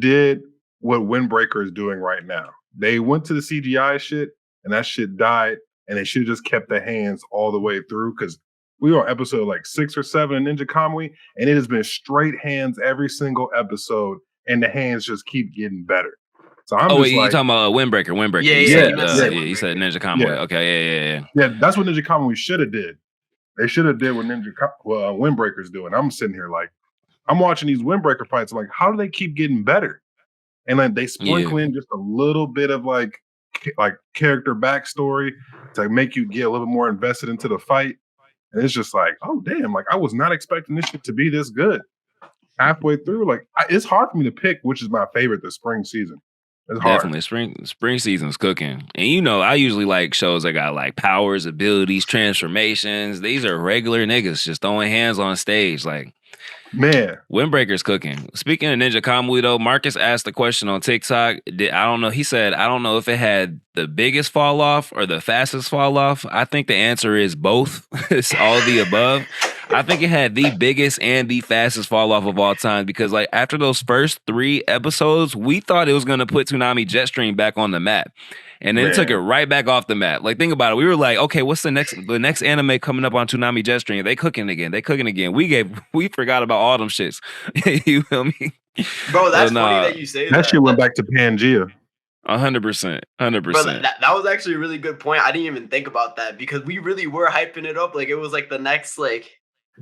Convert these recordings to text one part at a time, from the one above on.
did what Windbreaker is doing right now. They went to the CGI shit, and that shit died, and they should have just kept the hands all the way through, because we were on episode like 6 or 7 in Ninja Kamui, and it has been straight hands every single episode, and the hands just keep getting better. So I'm wait, you talking about Windbreaker? Windbreaker. You said Ninja Kamui. Yeah. Okay, yeah. Yeah, that's what Ninja Kamui should have did. They should have did what Windbreaker's doing. I'm sitting here like, I'm watching these Windbreaker fights. I'm like, how do they keep getting better? And then they sprinkle in just a little bit of like character backstory to make you get a little bit more invested into the fight. And it's just like, oh damn! Like I was not expecting this shit to be this good. Halfway through, like it's hard for me to pick which is my favorite this spring season. It's hard. Definitely, spring season's cooking. And I usually like shows that got like powers, abilities, transformations. These are regular niggas just throwing hands on stage. Like, man, Windbreaker's cooking. Speaking of Ninja Kamui, though, Marcus asked the question on TikTok. I don't know. He said, I don't know if it had the biggest fall off or the fastest fall off. I think the answer is both. It's all the above. I think it had the biggest and the fastest fall off of all time, because like after those first 3 episodes, we thought it was going to put Toonami Jetstream back on the map. And then it took it right back off the map. Like, think about it. We were like, okay, what's the next anime coming up on Toonami Jetstream? They cooking again. We forgot about all them shits. You feel me? Bro, that's funny that you say that. That shit went back to Pangea. 100%. Bro, that was actually a really good point. I didn't even think about that, because we really were hyping it up like it was like the next like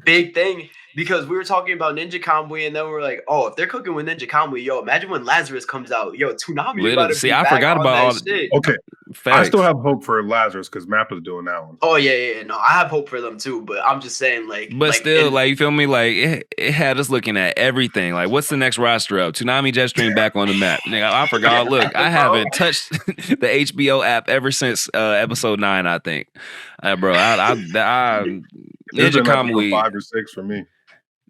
big thing, because we were talking about Ninja Kamui, and then we were like, oh, if they're cooking with Ninja Kamui, yo, imagine when Lazarus comes out. Yo, Toonami about to be I back forgot on about that all shit. Okay. Facts. I still have hope for Lazarus because Mappa's doing that one. Oh yeah. No, I have hope for them too, but I'm just saying, like, but still, like, you feel me? Like, it had us looking at everything. Like, what's the next roster up? Toonami Jetstream back on the map. Nigga, I forgot. Look, I haven't touched the HBO app ever since episode 9, I think. Bro, Ninja Kamui 5 or 6 for me.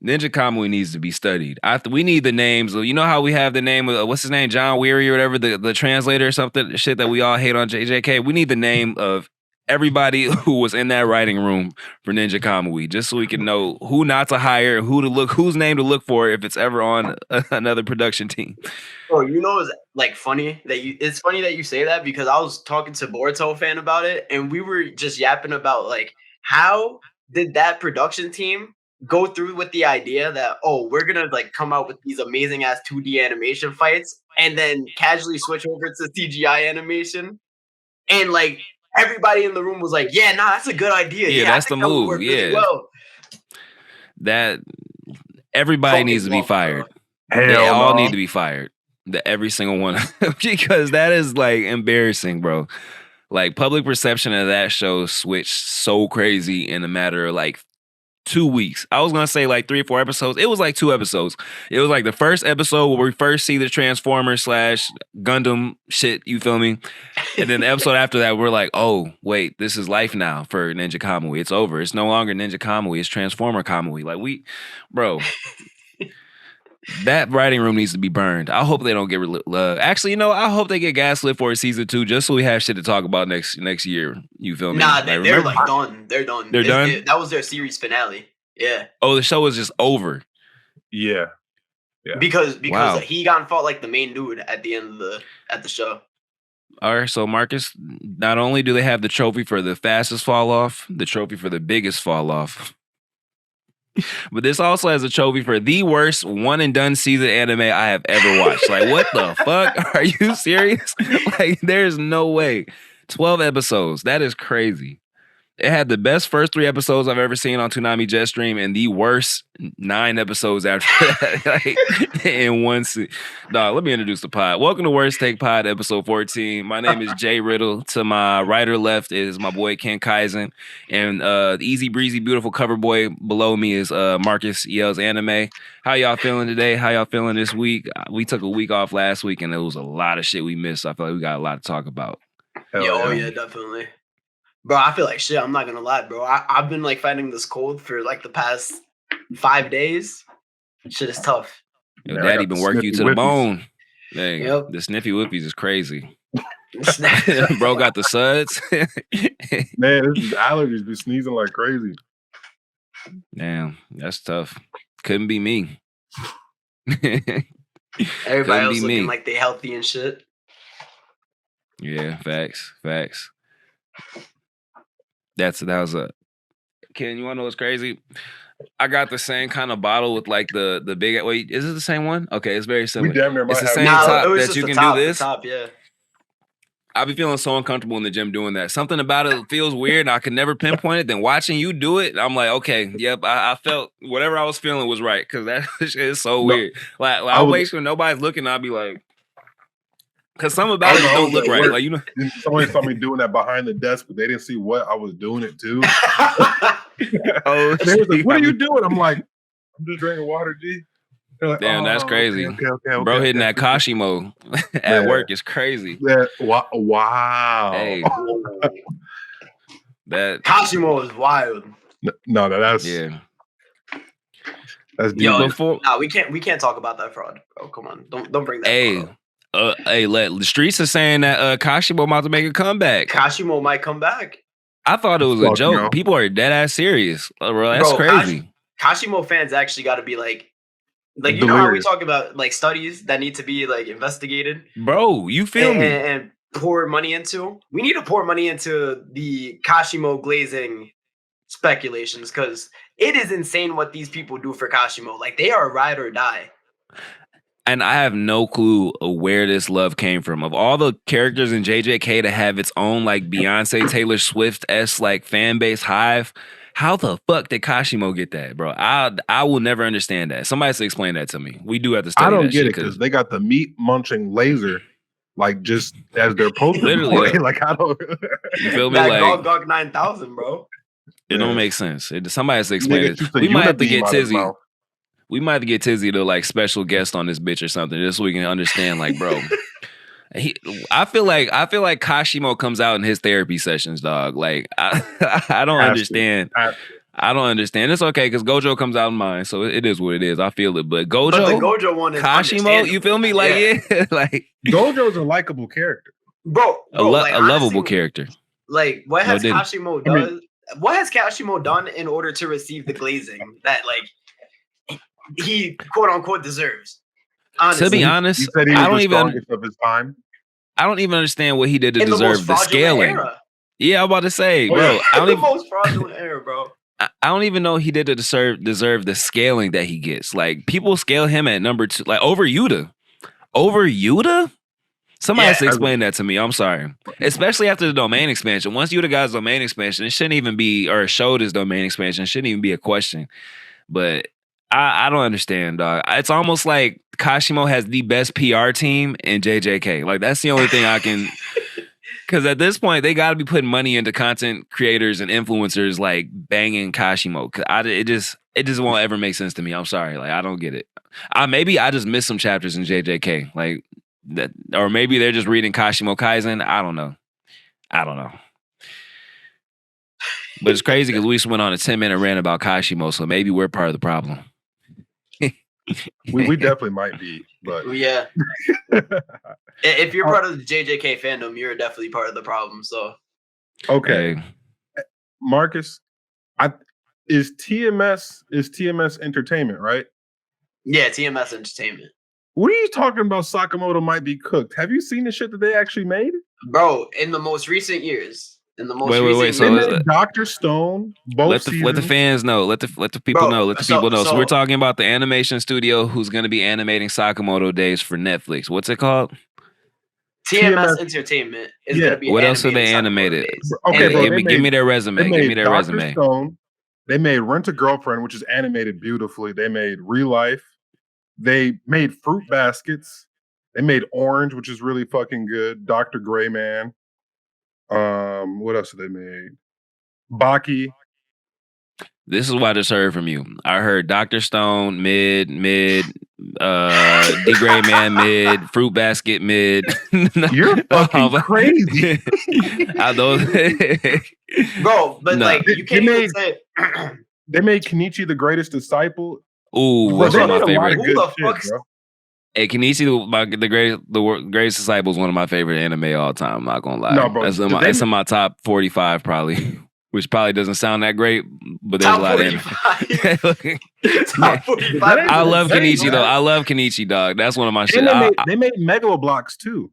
Ninja Kamui needs to be studied. We need the names. You know how we have the name of what's his name, John Weary or whatever, the translator or something, shit that we all hate on JJK. We need the name of everybody who was in that writing room for Ninja Kamui, just so we can know who not to hire, whose name to look for if it's ever on another production team. Oh, it's like funny that it's funny that you say that, because I was talking to Boruto fan about it, and we were just yapping about like, how did that production team go through with the idea that, oh, we're gonna like come out with these amazing ass 2D animation fights and then casually switch over to CGI animation, and like everybody in the room was like, yeah, nah, that's a good idea. Yeah, that's the move. Yeah, really well. That everybody needs to be fired. They all need to be fired. Every single one, because that is like embarrassing, bro. Like, public perception of that show switched so crazy in a matter of like 2 weeks. I was gonna say like 3 or 4 episodes. It was like 2 episodes. It was like the first episode where we first see the Transformer / Gundam shit, you feel me? And then the episode after that, we're like, oh, wait, this is life now for Ninja Kamui. It's over. It's no longer Ninja Kamui. It's Transformer Kamui. Like, bro, that writing room needs to be burned. I hope they don't get actually, I hope they get gaslit for a season 2, just so we have shit to talk about next year. You feel me? Nah, they're like done. They're done. They're done? That was their series finale. Yeah. Oh, the show was just over. Yeah. Because he got fought like the main dude at the end of the show. All right, so Marcus, not only do they have the trophy for the fastest fall off, the trophy for the biggest fall off, but this also has a trophy for the worst one and done season anime I have ever watched. Like, what the fuck? Are you serious? Like, there's no way. 12 episodes. That is crazy. It had the best first 3 episodes I've ever seen on Toonami Jetstream, and the worst 9 episodes after that, like, in one season. Dog, let me introduce the pod. Welcome to Worst Take Pod, episode 14. My name is Jay Riddle. To my right or left is my boy Ken Kaizen, and the easy breezy, beautiful cover boy below me is Marcus Yells Anime. How y'all feeling today? How y'all feeling this week? We took a week off last week, and there was a lot of shit we missed. So I feel like we got a lot to talk about. Yeah, definitely. Bro, I feel like shit. I'm not gonna lie, bro. I've been like fighting this cold for like the past 5 days. Shit is tough. Yo, Daddy been working you to the bone. Dang, the sniffy whippies is crazy. Bro got the suds. Man, this is allergies. Be sneezing like crazy. Damn, that's tough. Couldn't be me. Everybody else be looking me. like they healthy and shit. Yeah, facts. That was a. Ken, you wanna know what's crazy? I got the same kind of bottle with like the big. Wait, is it the same one? Okay, it's very We similar. damn near It's might the have. same Nah, it top was that just you the can top. do this. The top, yeah. I be feeling so uncomfortable in the gym doing that. Something about it feels weird, and I can never pinpoint it. Then watching you do it, I'm like, okay, yep, I felt whatever I was feeling was right because that shit is so No, weird. Like I I'll was. wait when nobody's looking. I'll be like, because something I about it was, just I don't was look at right. work. Like you know, And somebody saw me doing that behind the desk, but they didn't see what I was doing it to. oh, And they was like, you "What are got you me- doing?" I'm like, "I'm just drinking water, G." They're like, Damn, that's "Oh, crazy. okay, Bro hitting okay, that Kashimo at Man. work is crazy. Yeah, wow. Hey, that Kashimo is wild. No, that's yeah. deep. Yo, Before nah, we can't talk about that fraud, bro. Come on, don't bring that hey, fraud up. let the streets are saying that Kashimo about to make a comeback. Kashimo might come back. I thought it was a Fuck joke. no. People are dead ass serious. Bro, that's Bro, crazy. Kashimo fans actually got to be like you know how we Delirious. talk about like studies that need to be like investigated Bro, you feel me? and pour money into. We need to pour money into the Kashimo glazing speculations because it is insane what these people do for Kashimo. Like they are ride or die. And I have no clue of where this love came from. Of all the characters in JJK to have its own like Beyonce Taylor Swift-esque like fan base hive, how the fuck did Kashimo get that, bro? I will never understand that. Somebody has to explain that to me. We do have to study I don't that get shit it because they got the meat munching laser, like just as their poster Literally, boy. Like I don't. you feel me? That Like Gog 9000, bro. it don't Man. make sense. Somebody has to explain Nigga it. shoots a We might have to unibeam get out of his Tizzy. mouth. We might have to get Tizzy to like special guest on this bitch or something, just so we can understand. Like, bro, I feel like Kashimo comes out in his therapy sessions, dog. Like, I don't understand. I don't understand. It's okay because Gojo comes out in mine, so it is what it is. I feel it, but Gojo, But the Gojo one is Kashimo, you feel me? Like, yeah, like Gojo's a likable character, bro, a like, lovable honestly, character. Like, what has didn't. Kashimo done? What has Kashimo done in order to receive the glazing that like he quote unquote deserves? Honestly. To be honest, he said he was the strongest of his time. I don't even understand what he did to in deserve the most fraudulent scaling. era. Yeah, I'm about to say, Oh, bro. yeah. I don't The even, most fraudulent era, bro. I don't even know he did to deserve the scaling that he gets. Like people scale him at number 2, like over Yuta. Over Yuta? Somebody has to explain that to me. I'm sorry. Especially after the domain expansion. Once Yuta got his domain expansion, it shouldn't even be, or showed his domain expansion, it shouldn't even be a question. But I don't understand, dog. It's almost like Kashimo has the best PR team in JJK. Like that's the only thing I can. Because at this point, they got to be putting money into content creators and influencers like banging Kashimo. It just won't ever make sense to me. I'm sorry, like I don't get it. Maybe I just missed some chapters in JJK, like that, or maybe they're just reading Kashimo Kaizen. I don't know. But it's crazy because we just went on a 10-minute rant about Kashimo, so maybe we're part of the problem. we definitely might be, but yeah. If you're part of the JJK fandom, you're definitely part of the problem. So okay, Hey. Marcus, is TMS Entertainment, right? Yeah, TMS Entertainment. What are you talking about? Sakamoto might be cooked. Have you seen the shit that they actually made, bro? In the most recent years, Wait. So they made Dr. Stone. Both let the fans know. Let the people know. Let the people know. So we're talking about the animation studio who's going to be animating Sakamoto Days for Netflix. What's it called? TMS Entertainment is going to be. What else are they animated? Okay, bro. Give me their resume. Give me their Dr. resume. Stone. They made Rent a Girlfriend, which is animated beautifully. They made Real Life. They made Fruit Baskets. They made Orange, which is really fucking good. Dr. Gray Man. What else have they made? Baki. This is what I just heard from you. I heard Dr. Stone mid, D Gray Man mid, Fruit Basket mid. You're fucking crazy. Bro, but like you can't even say they made Kenichi the Greatest Disciple. Ooh, what's one of my favorite? Who the fuck? Hey, Kenichi, the greatest disciple is one of my favorite anime all time. I'm not gonna lie. No, bro, It's in my top 45 probably. which probably doesn't sound that great, but there's Top a lot of anime. 45. Top 45. I love That ain't Kenichi though. bad. I love Kenichi, dog. That's one of my shit. And they made Megalo blocks too.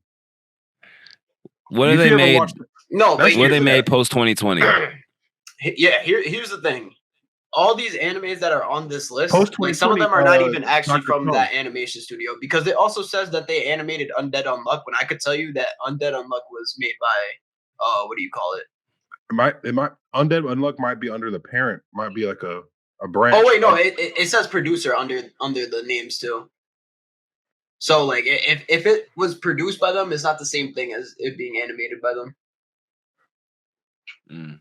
What If have they you ever made? watched No, but That's What here's they the made post 2020? yeah, here's the thing. All these animes that are on this list, post like some of 2020, them are not even actually Dr. from Stone. that animation studio, because it also says that they animated Undead Unluck, when I could tell you that Undead Unluck was made by what do you call it? It might Undead Unluck might be under the parent, might be like a branch. Oh wait, no, it says producer under the names too. So like if it was produced by them, it's not the same thing as it being animated by them. Mm.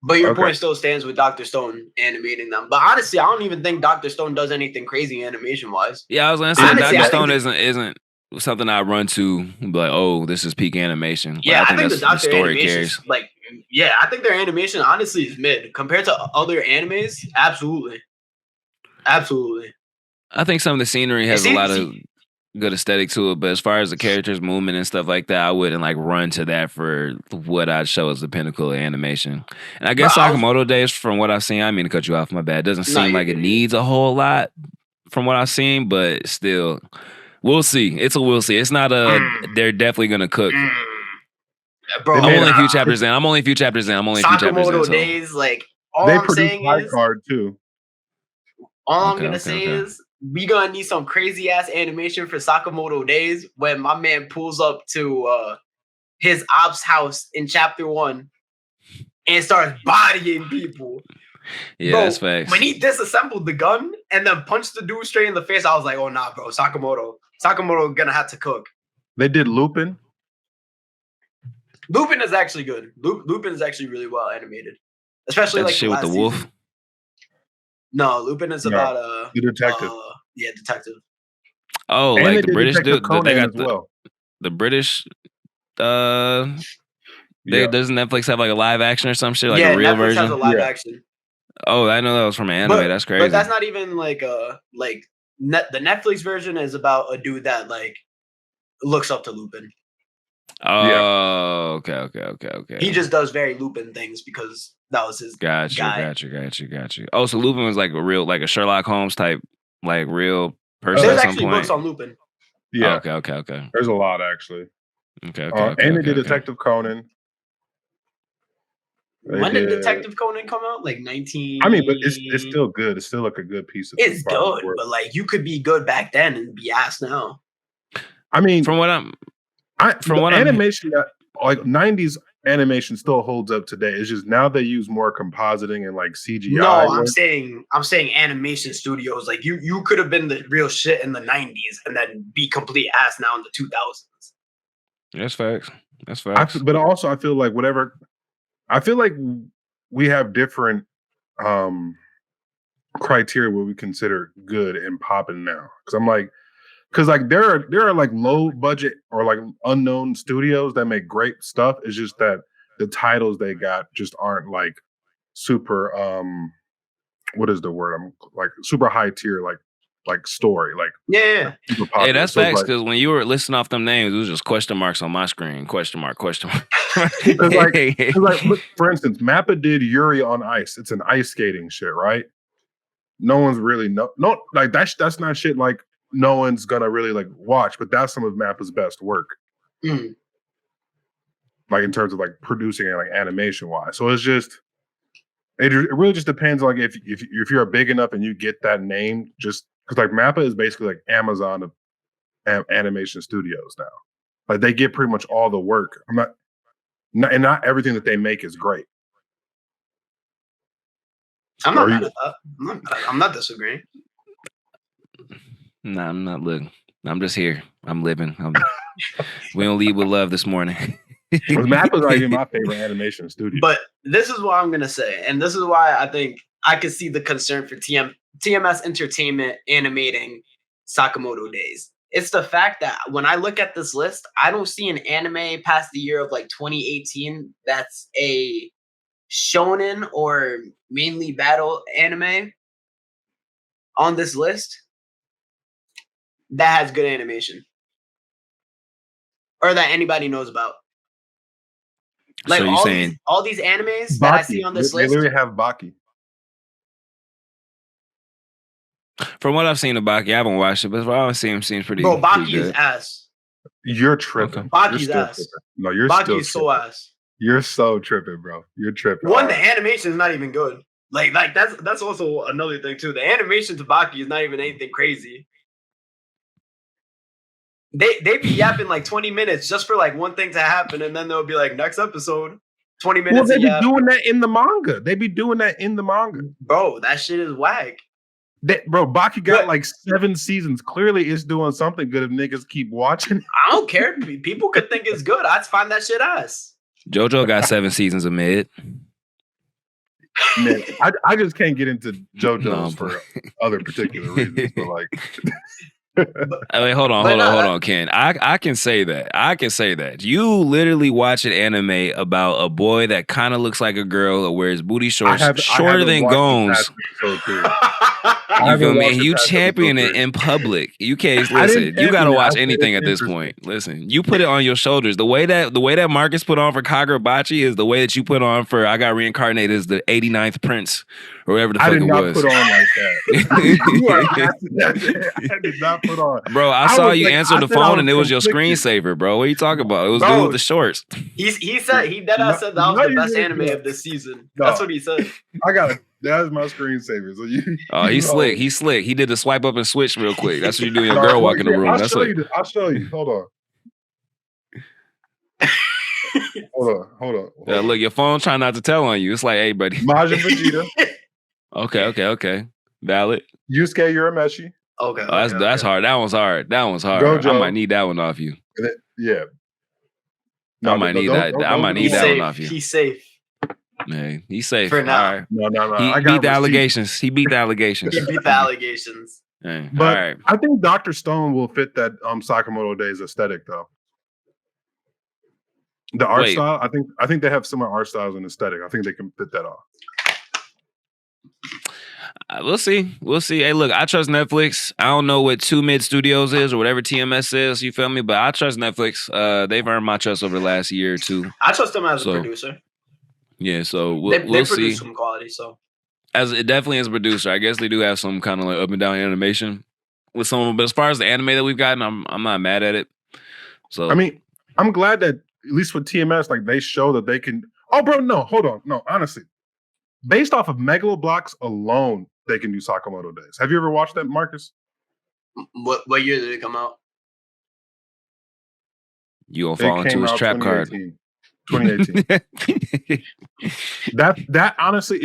But your point still stands with Dr. Stone animating them. But honestly, I don't even think Dr. Stone does anything crazy animation wise. Yeah, I was gonna say Honestly, Dr. Stone isn't something I run to like, oh, this is peak animation. But Yeah, I think that's the Dr. the story animation, carries. like, yeah, I think their animation honestly is mid compared to other animes. Absolutely. I think some of the scenery has a lot of good aesthetic to it, but as far as the characters' movement and stuff like that, I wouldn't like run to that for what I'd show as the pinnacle of animation. And I guess Sakamoto Days, from what I've seen, I mean to cut you off, my bad. Doesn't seem like it needs a whole lot from what I've seen, but still, we'll see. We'll see. It's not they're definitely gonna cook. Bro, I'm only a few chapters in. Sakamoto Days, like, all they I'm saying is, card too. All I'm gonna say is we gonna need some crazy ass animation for Sakamoto Days when my man pulls up to his ops house in chapter 1 and starts bodying people. Yeah, bro, that's facts. When he disassembled the gun and then punched the dude straight in the face, I was like, oh nah, bro, Sakamoto gonna have to cook. They did Lupin. Lupin is actually good. Lupin is actually really well animated, especially that's like shit with the wolf. Season. No, Lupin is about the detective. Detective. Oh, and like the British dude. They got the British. Doesn't Netflix have like a live action or some shit, like a real Netflix version? Has a live action. Oh, I know that was from an anime. That's crazy. But that's not even like the Netflix version is about a dude that like looks up to Lupin. Oh, okay. He just does very Lupin things because that was his guy. Got you. Oh, so Lupin was like a Sherlock Holmes type, like real person. There's at actually some point. Books on Lupin. Yeah. Okay. There's a lot actually. Okay. And they did Detective Conan. When did Detective Conan come out? Like 19. I mean, but it's still good. It's still like a good piece of. It's good, but like you could be good back then and be ass now. I mean, from what I'm. Animation that like 90s animation still holds up today. It's just now they use more compositing and like CGI. No, I'm saying animation studios. Like you could have been the real shit in the 90s and then be complete ass now in the 2000s. That's facts. But also I feel like we have different criteria what we consider good and popping now. Because like there are like low budget or like unknown studios that make great stuff. It's just that the titles they got just aren't like super what is the word? I'm like super high tier like story. Like yeah. Hey, that's facts because when you were listing off them names, it was just question marks on my screen. Question mark. Cause look, for instance, Mappa did Yuri on Ice. It's an ice skating shit, right? No one's really like that's not shit like no one's gonna really like watch, but that's some of Mappa's best work. Mm. Like in terms of like producing and like animation wise. So it's just it really just depends like if you're big enough and you get that name, just because like Mappa is basically like Amazon of animation studios now. Like they get pretty much all the work. Not everything that they make is great. I'm not mad at that. I'm not disagreeing. Nah, I'm not looking. I'm just here. I'm living. We don't lead with love this morning. Mappa's like my favorite animation studio. But this is what I'm gonna say, and this is why I think I could see the concern for TMS Entertainment animating Sakamoto Days. It's the fact that when I look at this list, I don't see an anime past the year of like 2018 that's a shonen or mainly battle anime on this list that has good animation or that anybody knows about. Like So you saying all these animes that I see Baki. on this They list. literally have Baki. from what I've seen of Baki, I haven't watched it, but what I've seen seems pretty. Bro, pretty Baki is good. ass. You're tripping. Okay. Baki's You're still ass. tripping. No, you're Baki still is so tripping. ass. You're so tripping, bro. You're tripping. One, All the right. animation is not even good. Like that's also another thing too. The animation to Baki is not even anything crazy. They be yapping like 20 minutes just for like one thing to happen, and then they'll be like, next episode, 20 minutes. Well, they of be yap. doing that in the manga. They be doing that in the manga. Bro, that shit is whack. Bro, Baki got But- like 7 seasons. Clearly, it's doing something good if niggas keep watching. I don't care. People could think it's good. I'd find that shit ass. JoJo got 7 seasons of mid. Man, I just can't get into JoJo's No, for other particular reasons. But like, I mean, hold on, Ken. I can say that. I can say that. You literally watch an anime about a boy that kind of looks like a girl or wears booty shorts shorter than Gones. You feel me? And you champion it in public. You can't listen. You gotta watch anything at this point. Listen, you put it on your shoulders. The way that Marcus put on for Kagurabachi is the way that you put on for I Got Reincarnated as the 89th Prince or whatever the fuck it was. I did not put on like that. I did not put on. Bro, I saw you answer the phone and it was your screensaver, bro. What are you talking about? It was dude with the shorts. He said that was the best anime of the season. That's what he said. I got it. That's my screensaver. So he's slick. He's slick. He did the swipe up and switch real quick. That's what you do when your girl walk in the room. I'll show you. Hold on. Hold on. Yeah, look, your phone trying not to tell on you. It's like, hey, buddy. Majin Vegeta. Okay. Valid. Yusuke Urameshi. Okay. That's hard. That one's hard. Gojo. I might need that one off you. Yeah. I might need that. I might need that one off you. He's safe. Man, he's safe. For now. All right. No. He beat the allegations. He beat the allegations. But all right. I think Dr. Stone will fit that Sakamoto Days aesthetic though. The art style, I think they have similar art styles and aesthetic. I think they can fit that off. We'll see. Hey, look, I trust Netflix. I don't know what 2 Mid Studios is or whatever TMS is. You feel me? But I trust Netflix. They've earned my trust over the last year or two. I trust them as a producer. Yeah, so they we'll see. produce some quality. So as it definitely as a producer, I guess they do have some kind of like up and down animation with some of them. But as far as the anime that we've gotten, I'm not mad at it. So I mean, I'm glad that at least with TMS, like they show that they can. Oh, bro, no, hold on, no, honestly, based off of Megaloblocks alone, they can do Sakamoto Days. Have you ever watched that, Marcus? What year did it come out? You gonna fall into his trap card. 2018. that honestly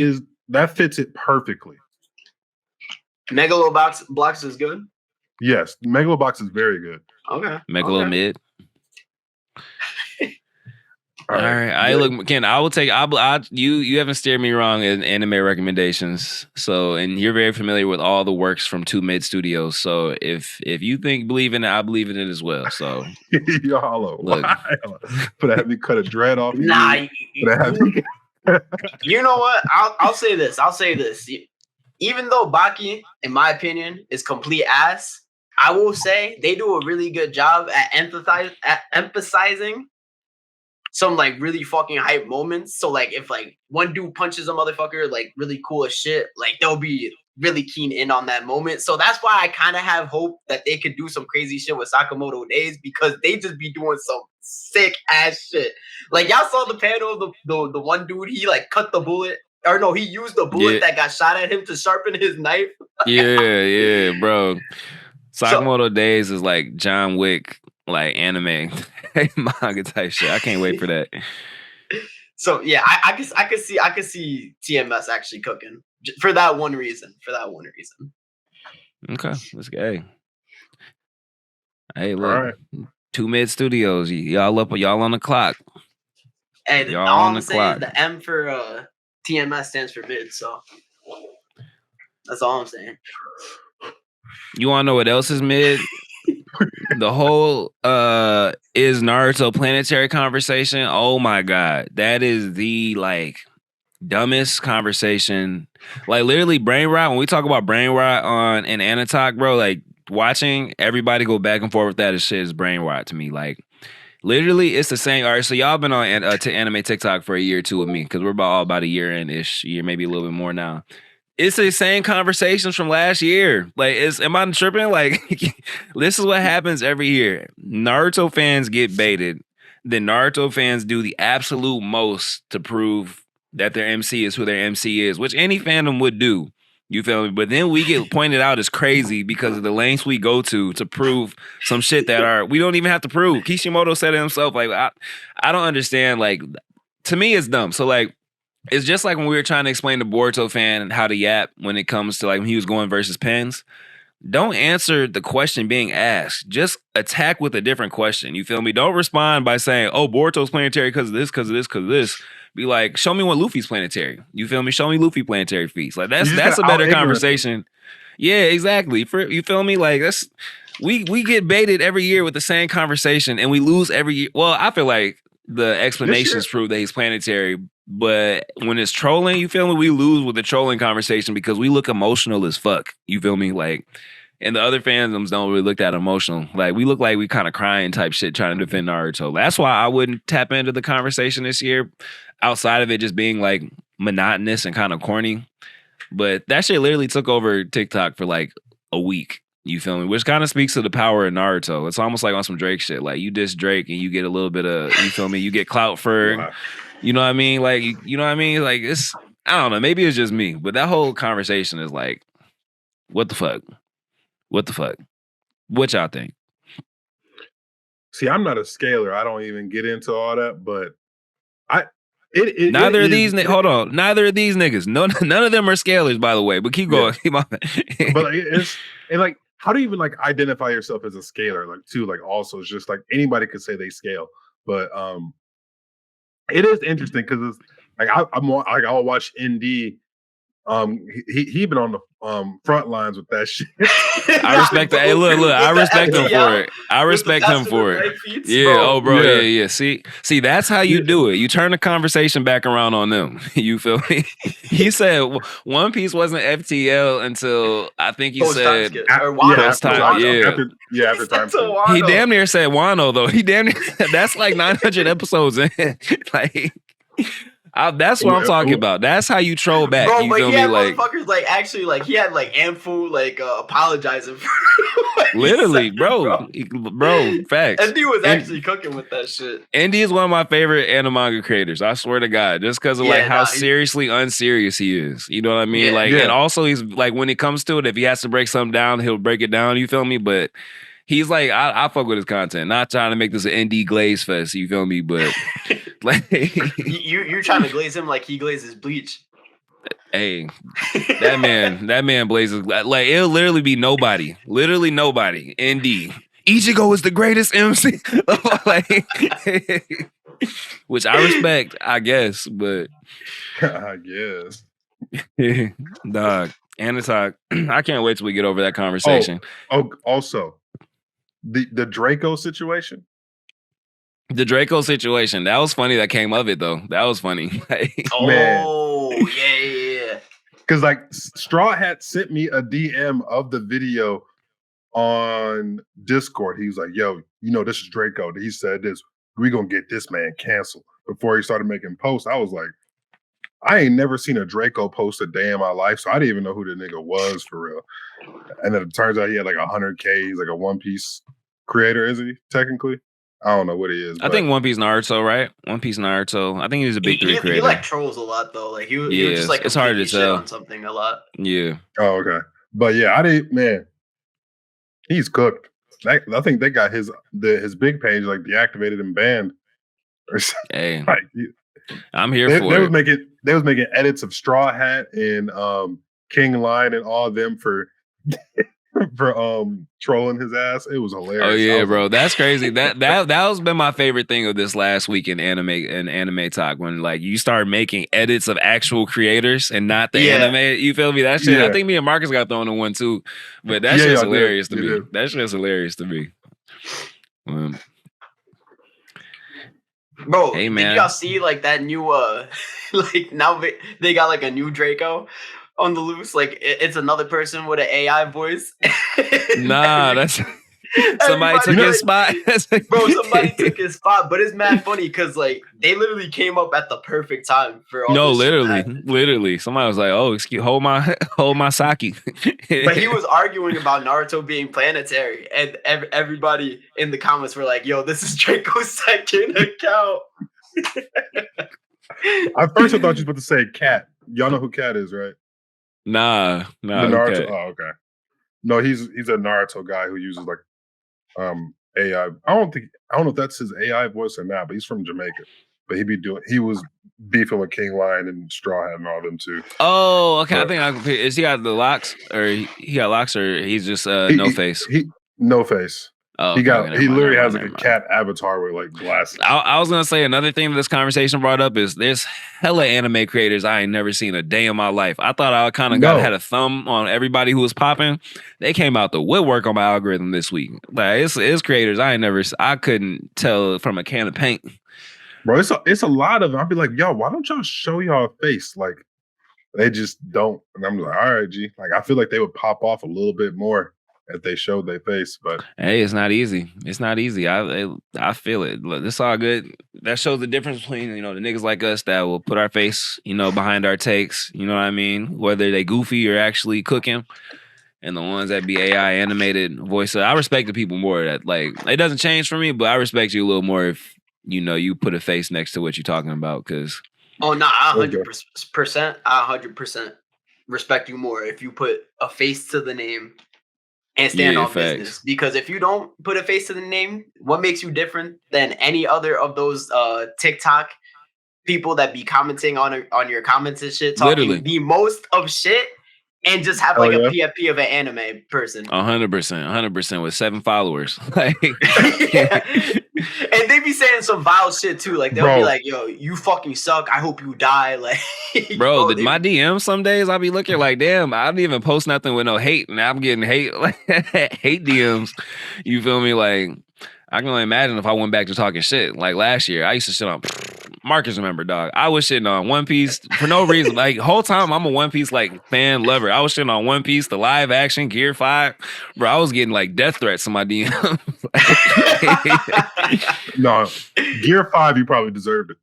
fits it perfectly. Megaloblocks is good. Yes, Megaloblocks is very good. Okay. Megalo mid. All right. Look, Ken, I will take. You haven't steered me wrong in anime recommendations. So, and you're very familiar with all the works from 2 Mid Studios. So, if you believe in it, I believe in it as well. So, you're hollow. Look, but have me cut a dread off. Nah, you know what? I'll say this. Even though Baki, in my opinion, is complete ass, I will say they do a really good job at emphasizing some like really fucking hype moments. So like if like one dude punches a motherfucker like really cool as shit, like they'll be really keen in on that moment. So that's why I kind of have hope that they could do some crazy shit with Sakamoto Days, because they just be doing some sick ass shit. Like y'all saw the panel of the one dude, he like cut the bullet. Or no, he used the bullet that got shot at him to sharpen his knife. yeah, bro. Sakamoto Days is like John Wick, like anime manga type shit. I can't wait for that. So yeah, I could see TMS actually cooking for that one reason. Okay, let's go. Hey, look, 2 Mid Studios, y'all on the clock. Hey, y'all all on the clock. The M for TMS stands for mid, so that's all I'm saying. You want to know what else is mid? The whole is Naruto planetary conversation. Oh my god, that is the like dumbest conversation. Like literally brain rot. When we talk about brain rot on an Anatalk, bro, like watching everybody go back and forth with that shit is brain rot to me. Like Literally, it's the same. All right, so y'all been on to anime TikTok for a year or two with me because we're about a year in ish, year maybe a little bit more now. It's the same conversations from last year. Like, am I tripping? Like, this is what happens every year. Naruto fans get baited. Then Naruto fans do the absolute most to prove that their MC is who their MC is, which any fandom would do. You feel me? But then we get pointed out as crazy because of the lengths we go to prove some shit that we don't even have to prove. Kishimoto said it himself. Like, I don't understand. Like, to me, it's dumb. So, like, it's just like when we were trying to explain to Boruto fan how to yap when it comes to like when he was going versus pens. Don't answer the question being asked. Just attack with a different question. You feel me? Don't respond by saying, "Oh, Boruto's planetary because of this, because of this, because of this." Be like, "Show me what Luffy's planetary." You feel me? Show me Luffy planetary feats. Like that's a better conversation. Yeah, exactly. You feel me? Like we get baited every year with the same conversation, and we lose every year. Well, I feel like the explanations prove that he's planetary. But when it's trolling, you feel me? We lose with the trolling conversation because we look emotional as fuck. You feel me? Like, and the other fandoms don't really look that emotional. Like, we look like we kind of crying type shit trying to defend Naruto. That's why I wouldn't tap into the conversation this year, outside of it just being like monotonous and kind of corny. But that shit literally took over TikTok for like a week. You feel me? Which kind of speaks to the power of Naruto. It's almost like on some Drake shit. Like, you diss Drake and you get a little bit of, you feel me? You get clout for... Wow. You know what I mean? Like, you know what I mean? Like, I don't know. Maybe it's just me, but that whole conversation is like, what the fuck? What the fuck? What y'all think? See, I'm not a scaler. I don't even get into all that, but neither of these niggas. None of them are scalers, by the way, but keep going. Yeah. But like, how do you even like identify yourself as a scaler? Like, too, like, also it's just like anybody could say they scale, but it is interesting because it's like I'll watch ND. He been on the front lines with that shit. I respect that. Hey, look, I respect him for it. I respect him for it. Yeah, bro. Yeah. See, that's how you do it. You turn the conversation back around on them. You feel me? He said One Piece wasn't FTL until I think he said after time. He damn near said Wano though. He damn near that's like 900 episodes in. Like. That's what I'm talking about. That's how you troll back. Bro, you but feel he me? had Like, motherfuckers like actually like he had like Amfu like apologizing for literally, bro. Facts. And he was actually cooking with that shit. Andy is one of my favorite manga creators. I swear to God, just because of like how seriously unserious he is. You know what I mean? And also he's like when it comes to it, if he has to break something down, he'll break it down. You feel me? But he's like, I fuck with his content. Not trying to make this an ND glaze fest. You feel me? But like, you're trying to glaze him like he glazes bleach. Hey, that man blazes like it'll literally be nobody. Literally nobody. ND. Ichigo is the greatest MC. Like, which I respect, I guess, but I guess. Dog. Anatok, I can't wait till we get over that conversation. Also. The Draco situation. The Draco situation. That was funny that came of it though. That was funny. Yeah. Because like Straw Hat sent me a DM of the video on Discord. He was like, "Yo, you know this is Draco." He said this. We gonna get this man canceled. Before he started making posts, I was like, I ain't never seen a Draco post a day in my life, so I didn't even know who the nigga was for real. And then it turns out he had like 100K. He's like a One Piece creator, is he? Technically, I don't know what he is. I think One Piece Naruto, right? One Piece Naruto. I think he's a big three creator. He like trolls a lot though. Like he was just like it's hard to tell on something a lot. Yeah. Oh, okay. But yeah, he's cooked. I think they got his big page like deactivated and banned. Hey, like, I'm here for it. They was making edits of Straw Hat and King Lion and all of them for trolling his ass. It was hilarious. Oh yeah, bro, that's crazy. That has been my favorite thing of this last week in anime talk, when like you start making edits of actual creators and not the anime. You feel me? That shit. I think me and Marcus got thrown in one too, but that shit's hilarious to me. That shit's hilarious to me. Bro, hey, man. Did y'all see like that new like now they got like a new Draco on the loose? Like it's another person with an AI voice. Nah, Somebody took his spot. Bro, somebody took his spot, but it's mad funny because like they literally came up at the perfect time for all No, this shit to literally, happen. literally. Somebody was like, "Oh, excuse, hold my sake." But he was arguing about Naruto being planetary, and everybody in the comments were like, "Yo, this is Draco's second account." At first, I thought you was about to say Cat. Y'all know who Cat is, right? Nah. The Naruto. Okay. Oh, okay. No, he's a Naruto guy who uses like AI. I don't know if that's his AI voice or not, but he's from Jamaica. But he was beefing with King Lion and Straw Hat and all them too. Oh, okay. I think is he got the locks, or he got locks, or he's just no face? He no face. Oh, he literally has like a mind. cat avatar with like glasses. I was gonna say another thing this conversation brought up is there's hella anime creators I ain't never seen a day in my life. I thought I kind of had a thumb on everybody who was popping. They came out the woodwork on my algorithm this week. Like it's creators I couldn't tell from a can of paint. Bro, it's a lot of them. I'll be like, yo, why don't y'all show y'all face? Like they just don't. And I'm like, all right, G. Like I feel like they would pop off a little bit more if they showed their face, but hey, it's not easy. It's not easy. I feel it. Look, it's all good. That shows the difference between the niggas like us that will put our face behind our takes. You know what I mean? Whether they goofy or actually cooking, and the ones that be AI animated voice. I respect the people more that like it doesn't change for me, but I respect you a little more if you put a face next to what you're talking about. Because I 100% respect you more if you put a face to the name. And stand on business, because if you don't put a face to the name, what makes you different than any other of those TikTok people that be commenting on your comments and shit, talking literally the most of shit, and just have like a PFP of an anime person? 100% with 7 followers. Like, and they be saying some vile shit too. Like they'll be like, "Yo, you fucking suck. I hope you die." Like, bro, my DM some days I'll be looking like, damn, I don't even post nothing with no hate, and I'm getting hate like hate DMs. You feel me? Like I can only imagine if I went back to talking shit. Like last year, I used to shit on Marcus. Remember, dog? I was shitting on One Piece for no reason. Like whole time, I'm a One Piece like fan lover. I was shitting on One Piece, the live action Gear 5. Bro, I was getting like death threats in my DM. No, Gear 5, you probably deserved it.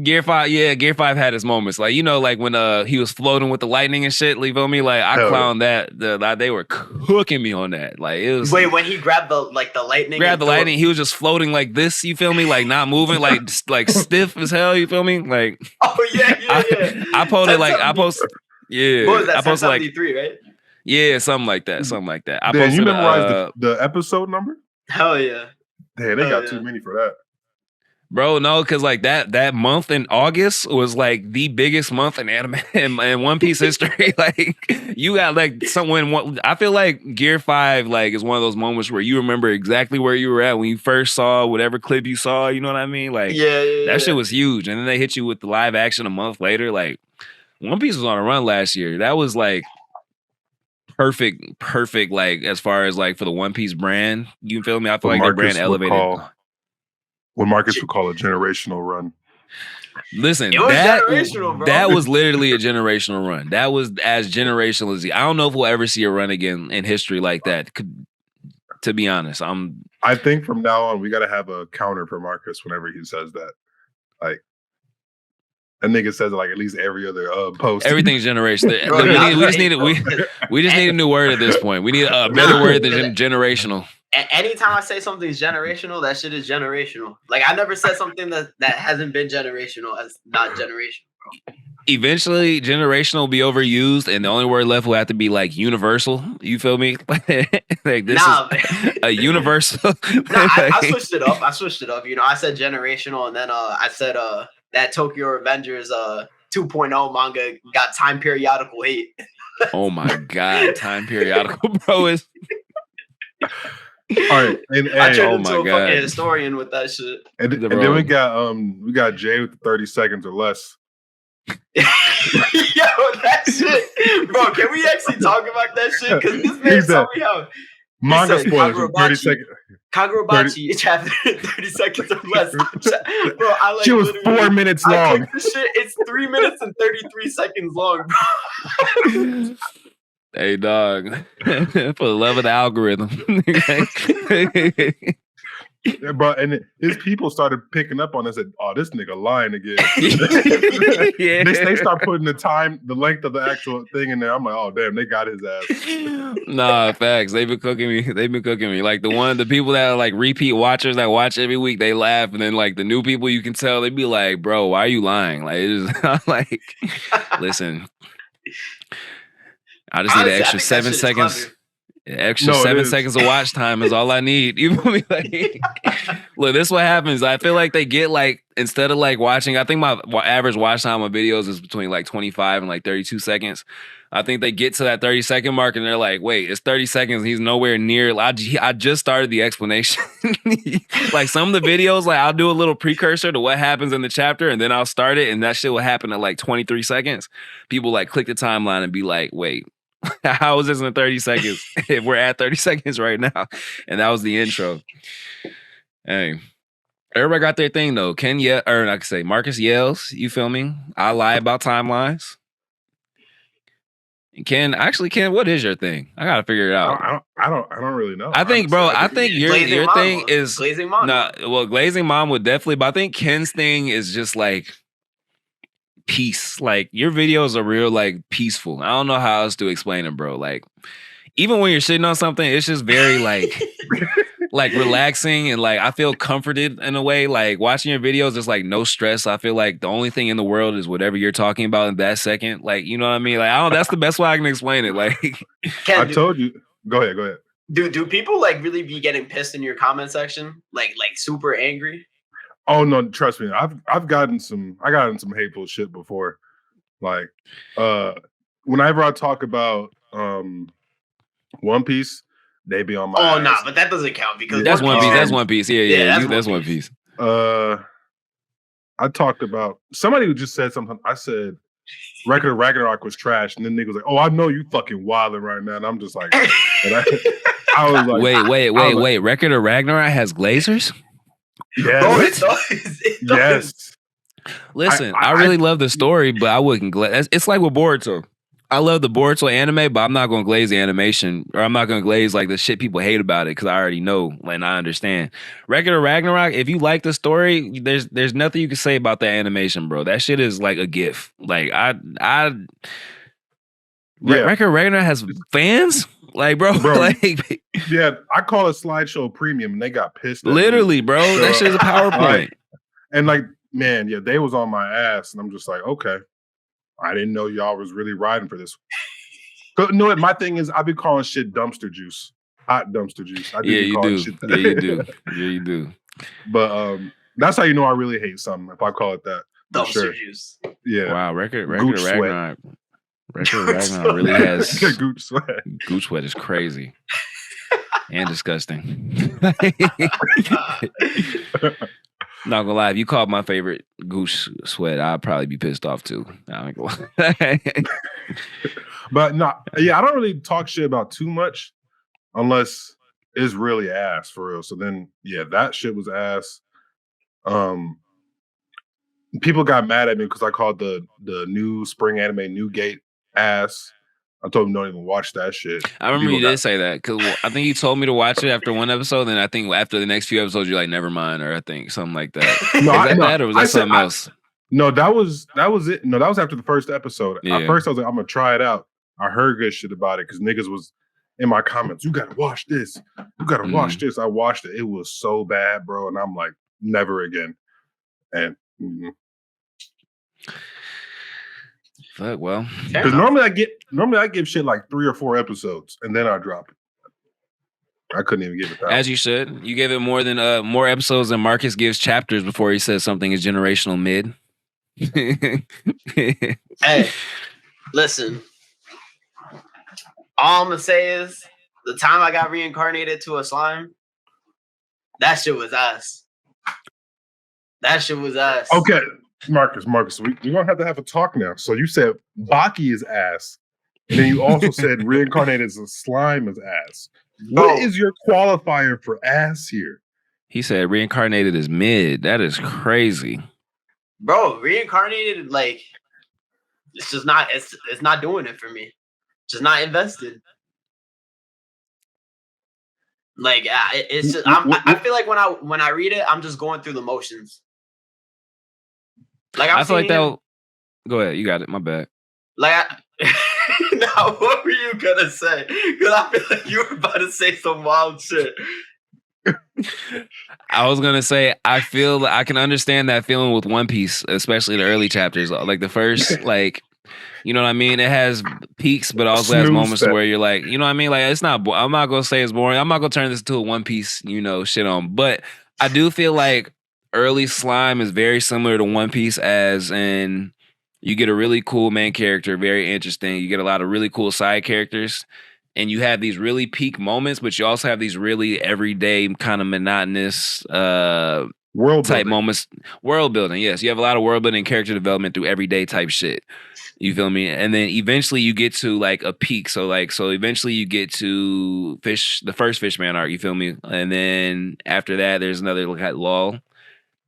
Gear 5, yeah, Gear 5 had its moments. Like, like when he was floating with the lightning and shit, you feel me? Like I clowned that. They were cooking me on that. Like it was when he grabbed the lightning. Grabbed the lightning, he was just floating like this, you feel me? Like not moving, like stiff as hell, you feel me? Like I posted like I posted what was that? I posted like 3, right? Yeah, something like that. I posted, you memorized the episode number? Hell yeah. Damn, they got too many for that. Bro, no, because like that month in August was like the biggest month in anime and One Piece history. Like you got like I feel like Gear 5 like is one of those moments where you remember exactly where you were at when you first saw whatever clip you saw. You know what I mean? Like that shit was huge, and then they hit you with the live action a month later. Like One Piece was on a run last year. That was like perfect. Like as far as like for the One Piece brand, you feel me? I feel like the brand elevated. What Marcus would call a generational run. Listen, that was literally a generational run. That was as generational as I don't know if we'll ever see a run again in history like that. To be honest, I think from now on we got to have a counter for Marcus whenever he says that. Like that nigga says it like at least every other post. Everything's generational. We just need a new word at this point. We need a better word than generational. Anytime I say something's generational, that shit is generational. Like I never said something that hasn't been generational as not generational, bro. Eventually, generational will be overused, and the only word left will have to be like universal. You feel me? Like this is a universal. I switched it up. I said generational, and then I said that Tokyo Revengers 2.0 manga got time periodical hate. Oh my god, time periodical, bro is. All right, and I turned into a fucking historian with that shit. And then we got Jay with 30 seconds or less. Yo, that shit, bro. Can we actually talk about that shit? Because this man told me how manga spoilers. 30 seconds. Kagurabachi chapter 30 seconds or less. Bro, she was 4 minutes long. Shit, it's 3 minutes and 33 seconds long, bro. Hey, dog. For the love of the algorithm. But and his people started picking up on this. And, oh, this nigga lying again. Yeah. They start putting the length of the actual thing in there. I'm like, oh damn, they got his ass. Nah, facts. They've been cooking me. Like the people that are like repeat watchers that watch every week, they laugh, and then like the new people, you can tell they be like, bro, why are you lying? Like it is like, listen, I just need an Honestly, I extra think that 7 shit is seconds. clever. Extra No, it 7 is. seconds of watch time is all I need. You feel me? Like, look, this is what happens. I feel like they get like, instead of like watching, I think my average watch time on videos is between like 25 and like 32 seconds. I think they get to that 30-second mark and they're like, wait, it's 30 seconds. He's nowhere near. I just started the explanation. Like some of the videos, like I'll do a little precursor to what happens in the chapter and then I'll start it and that shit will happen at like 23 seconds. People like click the timeline and be like, wait, how is this in 30 seconds? If we're at 30 seconds right now. And that was the intro. Hey. Everybody got their thing though. Marcus yells, you feel me? I lie about timelines. And Ken, what is your thing? I gotta figure it out. I don't really know. I think, bro, I think your thing manhwa. is Glazing manhwa. well, glazing mom would definitely, but I think Ken's thing is just like peace. Like your videos are real like peaceful. I don't know how else to explain it, bro. Like even when you're sitting on something, it's just very like like relaxing and like I feel comforted in a way. Like watching your videos, there's like no stress. I feel like the only thing in the world is whatever you're talking about in that second. Like, you know what I mean? Like, I don't, that's the best way I can explain it. Like, I told you. Go ahead. Do people like really be getting pissed in your comment section? Like super angry? Oh no, trust me. I've gotten some hateful shit before. Like whenever I talk about One Piece, they be on my ass. Nah, but that doesn't count because that's One Piece. That's One Piece. Yeah. That's One Piece. I talked about somebody who just said something. I said Record of Ragnarok was trash, and then nigga was like, "Oh, I know you fucking wilding right now," and I'm just like, I was like, wait. Record of Ragnarok has glazers? Yes. Bro, it does. Yes. Listen, I really love the story, but I wouldn't glaze. It's like with Boruto. I love the Boruto anime, but I'm not going to glaze the animation, or I'm not going to glaze like the shit people hate about it because I already know and I understand. Record of Ragnarok, if you like the story, there's nothing you can say about that animation, bro. That shit is like a gif. Like Record of Ragnarok has fans? Like, bro, like, yeah, I call it slideshow premium, and they got pissed. Literally, bro, so, that shit is a PowerPoint. And like, man, yeah, they was on my ass, and I'm just like, okay, I didn't know y'all was really riding for this. No, my thing is, I be calling shit dumpster juice, hot dumpster juice. You do. But that's how you know I really hate something if I call it that. Dumpster juice. Yeah. Wow, record of Ragnarok. Record of Ragnarok really has Gooch sweat. Gooch sweat is crazy and disgusting. Not gonna lie, if you called my favorite Gooch sweat, I'd probably be pissed off too. I ain't gonna lie. But no, yeah, I don't really talk shit about too much unless it's really ass for real. So then, yeah, that shit was ass. People got mad at me because I called the new spring anime Newgate ass. I told them don't even watch that shit. I remember you did say that because I think you told me to watch it after one episode. Then I think after the next few episodes, you're like, never mind, or I think something like that. That or was that something else? No, that was it. No, that was after the first episode. Yeah. At first, I was like, I'm gonna try it out. I heard good shit about it because niggas was in my comments. You gotta watch this. You gotta watch this. I watched it. It was so bad, bro. And I'm like, never again. And fuck, well, because normally I give shit like 3 or 4 episodes and then I drop it. I couldn't even give it that. As you should. You gave it more episodes than Marcus gives chapters before he says something is generational mid. Hey, listen. All I'm gonna say is the time I got reincarnated to a slime, that shit was ass. That shit was ass. Okay. Marcus, we're gonna have to have a talk now. So you said Baki is ass, and then you also said reincarnated as a slime is ass. What is your qualifier for ass here? He said reincarnated is mid. That is crazy, bro. Reincarnated, like, it's just not. It's not doing it for me. just not invested. Like it's just I feel like when I read it, I'm just going through the motions. Like I feel like that. Go ahead, you got it. My bad. Like, now what were you gonna say? Because I feel like you were about to say some wild shit. I was gonna say I feel I can understand that feeling with One Piece, especially the early chapters, like the first, like, you know what I mean. It has peaks, but also has moments where you're like, you know what I mean. Like it's not. I'm not gonna say it's boring. I'm not gonna turn this into a One Piece, shit on. But I do feel like early Slime is very similar to One Piece, as in you get a really cool main character, very interesting. You get a lot of really cool side characters. And you have these really peak moments, but you also have these really everyday kind of monotonous world type building. moments. World building, yes. You have a lot of world building and character development through everyday type shit. You feel me? And then eventually you get to like a peak. So eventually you get to the first Fishman arc, you feel me? And then after that, there's another like lull.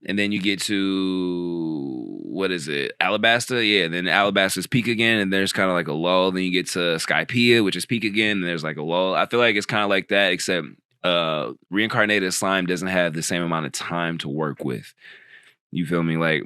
And then you get to what is it? Alabasta? Yeah, then Alabasta's peak again, and there's kind of like a lull. Then you get to Skypiea, which is peak again, and there's like a lull. I feel like it's kind of like that, except Reincarnated Slime doesn't have the same amount of time to work with. You feel me? Like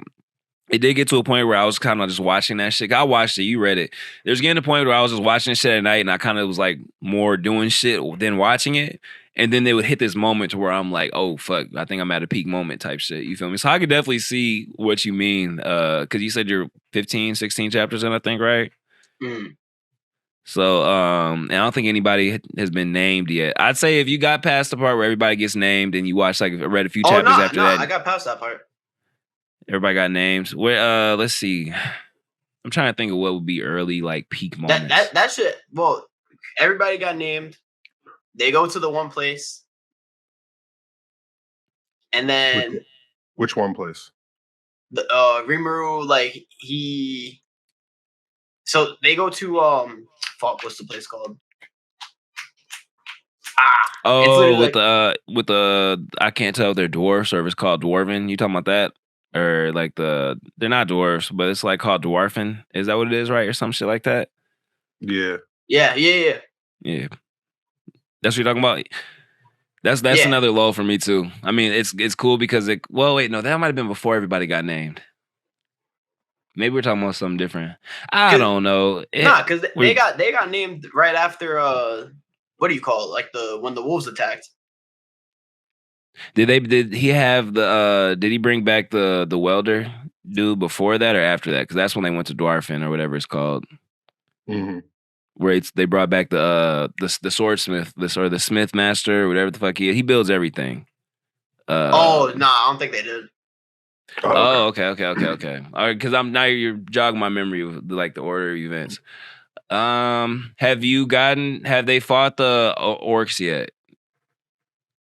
it did get to a point where I was kind of just watching that shit. I watched it, you read it. There's getting to a point where I was just watching shit at night, and I kind of was like more doing shit than watching it. And then they would hit this moment to where I'm like, oh, fuck, I think I'm at a peak moment type shit. You feel me? So I could definitely see what you mean. Because you said you're 15, 16 chapters in, I think, right? Mm. So, and I don't think anybody has been named yet. I'd say if you got past the part where everybody gets named and you watch, like, read a few chapters after that. I got past that part. Everybody got names. Where? Let's see. I'm trying to think of what would be early, like, peak moments. That shit, well, everybody got named. They go to the one place. And then which one place? The Rimuru, like so they go to fuck, what's the place called? Oh, with the I can't tell if they're dwarfs or if it's called dwarven. You talking about that? Or like they're not dwarfs, but it's like called dwarfin. Is that what it is, right? Or some shit like that? Yeah. Yeah. That's what you're talking about. That's another lull for me too. I mean, it's cool because that might have been before everybody got named. Maybe we're talking about something different. I don't know. Because they got named right after what do you call it? Like when the wolves attacked. Did he have did he bring back the welder dude before that or after that? Because that's when they went to Dwarfin or whatever it's called. Mm-hmm. Where they brought back the swordsmith, the smith master, whatever the fuck he builds everything. I don't think they did. Okay. All right, because you're jogging my memory of like the order of events. Have they fought the orcs yet?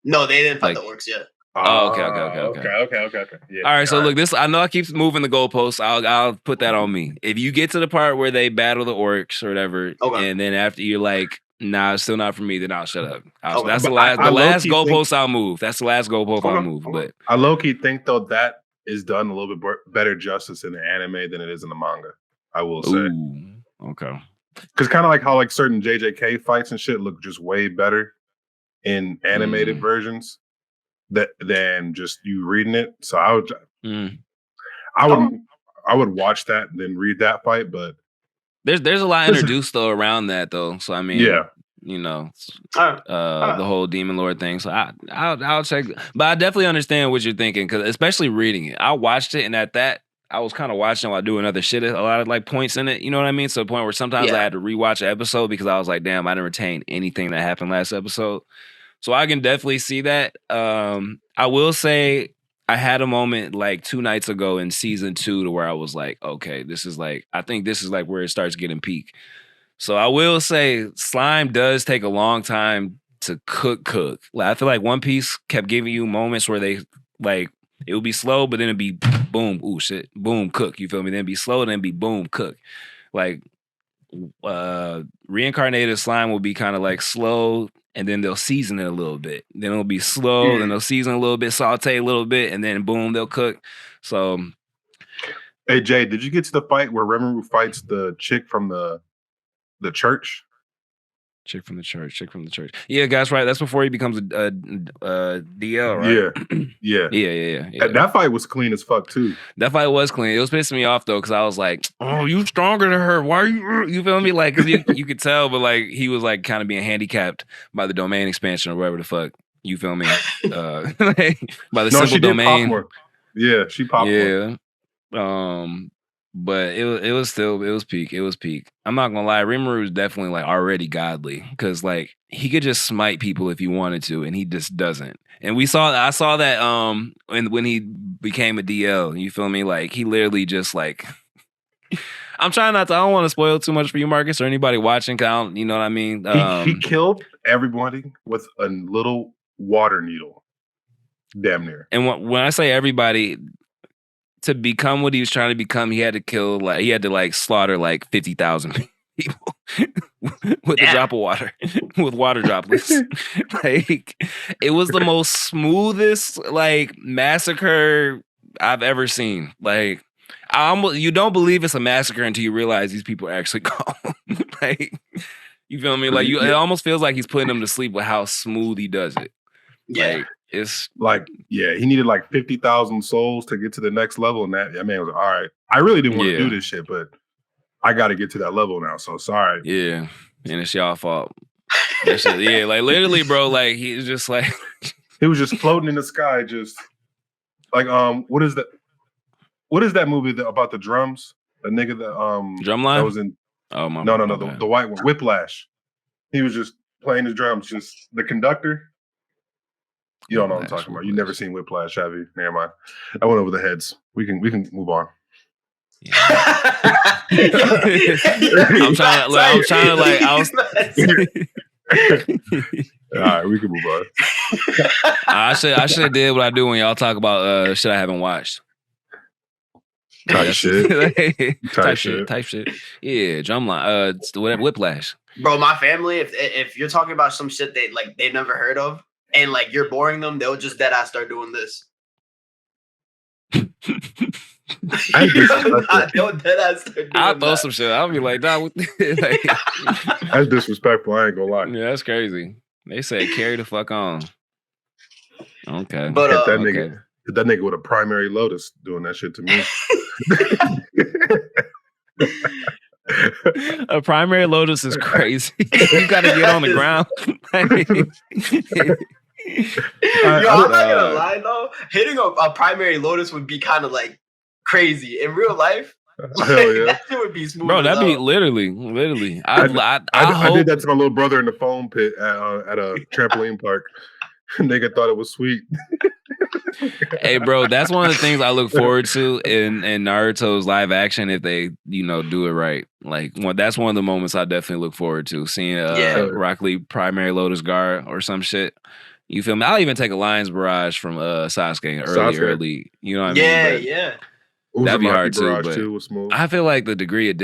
No, they didn't fight the orcs yet. Oh, okay. Yeah. All right, so look, I know I keep moving the goalposts. I'll put that on me. If you get to the part where they battle the orcs or whatever, and then after you're like, nah, it's still not for me, then I'll shut up. That's the last goalpost I'll move. That's the last goalpost I'll move. But I low-key think though that is done a little bit better justice in the anime than it is in the manga. I will say. Ooh, okay. Because kind of like how like certain JJK fights and shit look just way better in animated versions than just you reading it. So I would watch that and then read that fight, but there's a lot introduced though around that though. So I mean, yeah, the whole Demon Lord thing. So I'll check, but I definitely understand what you're thinking because especially reading it, I watched it and at that I was kind of watching while doing other shit. A lot of like points in it, you know what I mean? So the point where sometimes I had to rewatch an episode because I was like, damn, I didn't retain anything that happened last episode. So I can definitely see that. I will say I had a moment like 2 nights ago in season 2 to where I was like, okay, I think this is like where it starts getting peak. So I will say slime does take a long time to cook. Like, I feel like One Piece kept giving you moments where they like, it would be slow, but then it'd be boom, ooh shit, boom, cook. You feel me? Then it'd be slow, then it'd be boom, cook. Like Reincarnated Slime will be kind of like slow, and then they'll season it a little bit. Then it'll be slow, then they'll season a little bit, saute a little bit, and then boom, they'll cook. So, hey Jay, did you get to the fight where Rimuru fights the chick from the church? Chick from the church. Yeah, guys, right. That's before he becomes a DL, right? Yeah. That fight was clean as fuck too. That fight was clean. It was pissing me off though, because I was like, "Oh, you stronger than her. Why are you?" You feel me? Like, because you could tell, but like he was like kind of being handicapped by the domain expansion or whatever the fuck. You feel me? By the simple domain. Pop more. Yeah, she popped more. But it was peak. It was peak. I'm not gonna lie, Rimuru is definitely like already godly because like he could just smite people if he wanted to, and he just doesn't. And I saw that when he became a DL. You feel me? Like he literally just like. I'm trying not to. I don't want to spoil too much for you, Marcus, or anybody watching. Cause I don't, you know what I mean? He killed everybody with a little water needle, damn near. And when I say everybody. To become what he was trying to become, he had to slaughter like 50,000 people with a drop of water, with water droplets. Like it was the most smoothest like massacre I've ever seen. Like you don't believe it's a massacre until you realize these people are actually gone. Like you feel me? Like it almost feels like he's putting them to sleep with how smooth he does it. Yeah. Like, it's like, he needed like 50,000 souls to get to the next level. And that man was like, all right, I really didn't want to do this shit, but I got to get to that level now. So sorry. Yeah. And it's y'all fault. That shit, like literally, bro, like he was just like. He was just floating in the sky. Just like, what is that movie about the drums? The nigga that, Drumline? That was in. Oh, my No, the white one, Whiplash. He was just playing his drums, just the conductor. You don't know what I'm talking about. You never seen Whiplash, have you? Never mind. I went over the heads. We can move on. Yeah. I'm trying to like. I was. All right, we can move on. I should have did what I do when y'all talk about shit I haven't watched. Type shit. Type shit. Yeah, Drumline. Whatever. Whiplash. Bro, my family. If you're talking about some shit they've never heard of. And like you're boring them, they'll just deadass start doing this. I'll throw some shit. I'll be like, nah, that's disrespectful. I ain't gonna lie. Yeah, that's crazy. They say carry the fuck on. Okay, but that nigga with a primary lotus doing that shit to me. A primary lotus is crazy. You got to get on the ground. I'm not gonna lie though. Hitting a primary lotus would be kind of like crazy in real life. Hell yeah, that shit would be smooth. Bro, that'd be literally. I did that to my little brother in the foam pit at a trampoline park. Nigga thought it was sweet. Hey, bro, that's one of the things I look forward to in Naruto's live action if they, do it right. Like, that's one of the moments I definitely look forward to, seeing Rock Lee primary Lotus Guard or some shit. You feel me? I'll even take a Lion's Barrage from Sasuke early. You know what I mean? Yeah. That'd be hard too. But I feel like the degree of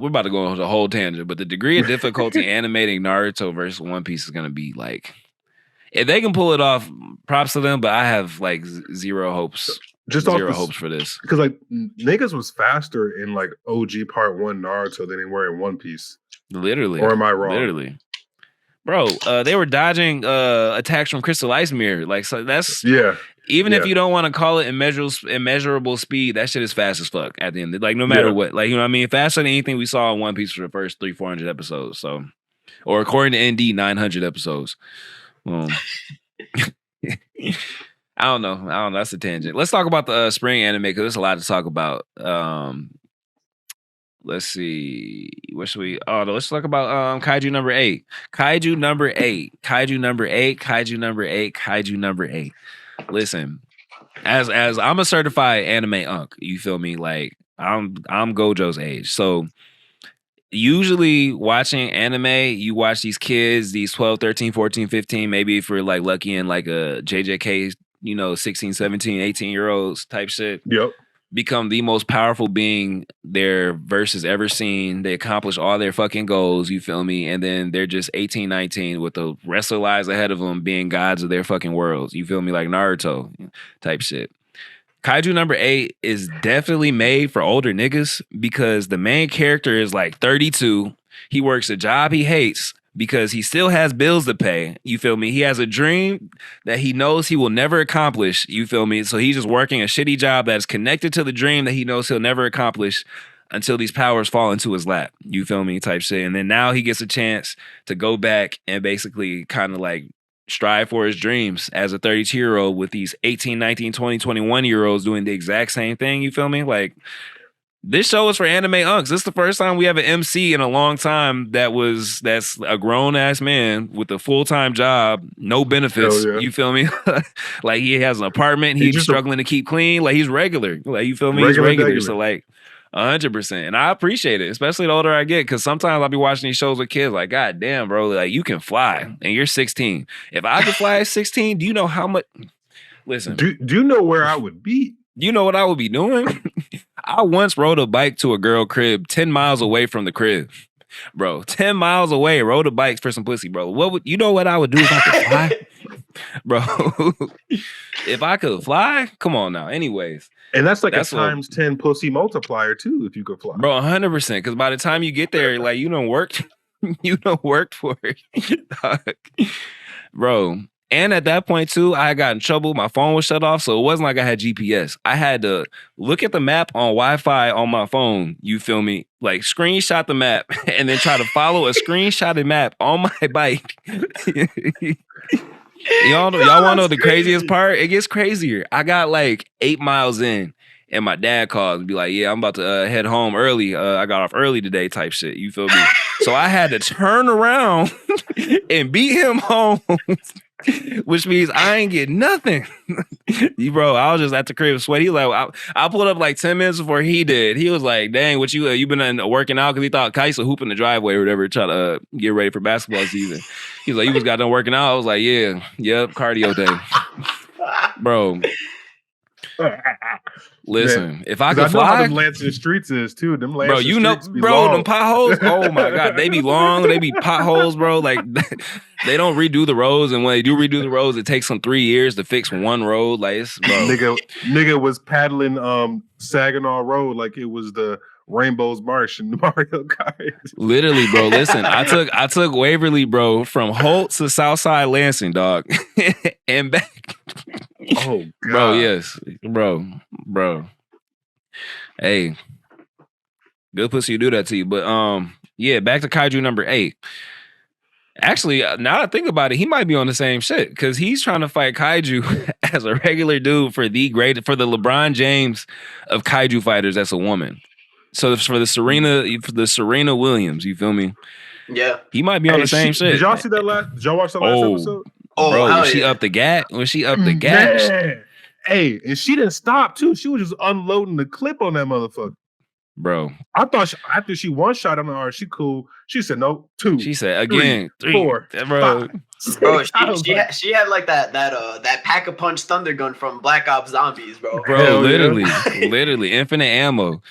we're about to go on a whole tangent, but the degree of difficulty animating Naruto versus One Piece is gonna be like, if they can pull it off, props to them. But I have like zero hopes. Zero hopes for this. Because like niggas was faster in like OG Part 1 Naruto than they were in One Piece. Literally. Or am I wrong? Literally. Bro, they were dodging attacks from Crystal Ice Mirror. Like, so that's even if you don't want to call it immeasurable speed, that shit is fast as fuck at the end. Like, no matter what. Like, you know what I mean? Faster than anything we saw in One Piece for the first 300-400 episodes. So, or according to ND, 900 episodes. I don't know. That's a tangent. Let's talk about the spring anime because there's a lot to talk about. Let's see. What should we? Oh, no, let's talk about Kaiju number 8. Kaiju number 8. Kaiju number 8. Kaiju number 8. Kaiju number 8. Listen, as I'm a certified anime unk, you feel me? Like I'm Gojo's age. So usually watching anime, you watch these kids, these 12, 13, 14, 15, maybe if you're like lucky in like a JJK, 16, 17, 18-year-olds type shit. Yep. Become the most powerful being their versus ever seen. They accomplish all their fucking goals, you feel me? And then they're just 18, 19 with the rest of their lives ahead of them being gods of their fucking worlds. You feel me? Like Naruto type shit. Kaiju number 8 is definitely made for older niggas because the main character is like 32. He works a job he hates because he still has bills to pay. You feel me? He has a dream that he knows he will never accomplish. You feel me? So he's just working a shitty job that is connected to the dream that he knows he'll never accomplish until these powers fall into his lap. You feel me? Type shit. And then now he gets a chance to go back and basically kind of like strive for his dreams as a 32-year-old with these 18, 19, 20, 21-year-olds doing the exact same thing. You feel me? Like, this show is for anime unks. This is the first time we have an MC in a long time that's a grown ass man with a full-time job, no benefits. Yeah. You feel me? Like, he has an apartment, he's struggling to keep clean. Like, he's regular. Like, you feel me? He's regular. So like 100%. And I appreciate it, especially the older I get, because sometimes I'll be watching these shows with kids like, God damn, bro, like, you can fly and you're 16. If I could fly at 16, do you know how much? Listen. Do you know where I would be? You know what I would be doing? I once rode a bike to a girl crib 10 miles away from the crib. Bro, 10 miles away, rode a bike for some pussy, bro. You know what I would do if I could fly? Bro, if I could fly? Come on now. Anyways. And that's like a times 10 pussy multiplier too, if you could fly. Bro, 100%. Because by the time you get there, like, you done worked for it. Bro. And at that point, too, I got in trouble. My phone was shut off, so it wasn't like I had GPS. I had to look at the map on Wi-Fi on my phone, you feel me? Like, screenshot the map and then try to follow a screenshotted map on my bike. Y'all want to know the craziest part? It gets crazier. I got like 8 miles in, and my dad calls and be like, yeah, I'm about to head home early. I got off early today type shit. You feel me? So I had to turn around and beat him home. Which means I ain't getting nothing. Bro, I was just at the crib sweaty. He was like, I pulled up like 10 minutes before he did. He was like, dang, what you been working out? Because he thought Kaisa hooping the driveway or whatever, try to get ready for basketball season. He was like, you was got done working out? I was like, yeah, yep, cardio day. Bro. Listen, if I could fly, know how them Lansing streets is too. Them Lansing bro, you know, bro, long. them potholes. Oh my god, they be long. They be potholes, bro. Like they don't redo the roads, and when they do redo the roads, it takes them 3 years to fix one road. Like, it's, bro, nigga was paddling Saginaw Road like it was the Rainbow's Marsh in Mario Kart. Literally, bro. Listen, I took Waverly, bro, from Holt to Southside Lansing, dog, and back. Oh, God. Bro, yes, bro. Hey, good pussy do that to you, but yeah. Back to Kaiju number 8. Actually, now that I think about it, he might be on the same shit because he's trying to fight Kaiju as a regular dude for the LeBron James of Kaiju fighters. That's a woman. So for the Serena Williams, you feel me? Yeah, he might be on the same shit. Did y'all see that did y'all watch that last episode? Oh, bro, when she up the gat, Man. Hey, and she didn't stop too. She was just unloading the clip on that motherfucker. Bro, I thought after she one shot, I'm like, all right, she cool. She said no, 2. She said again, 3, 4, bro. 5. Bro, she had like that pack a punch thunder gun from Black Ops Zombies, bro. Bro, literally infinite ammo.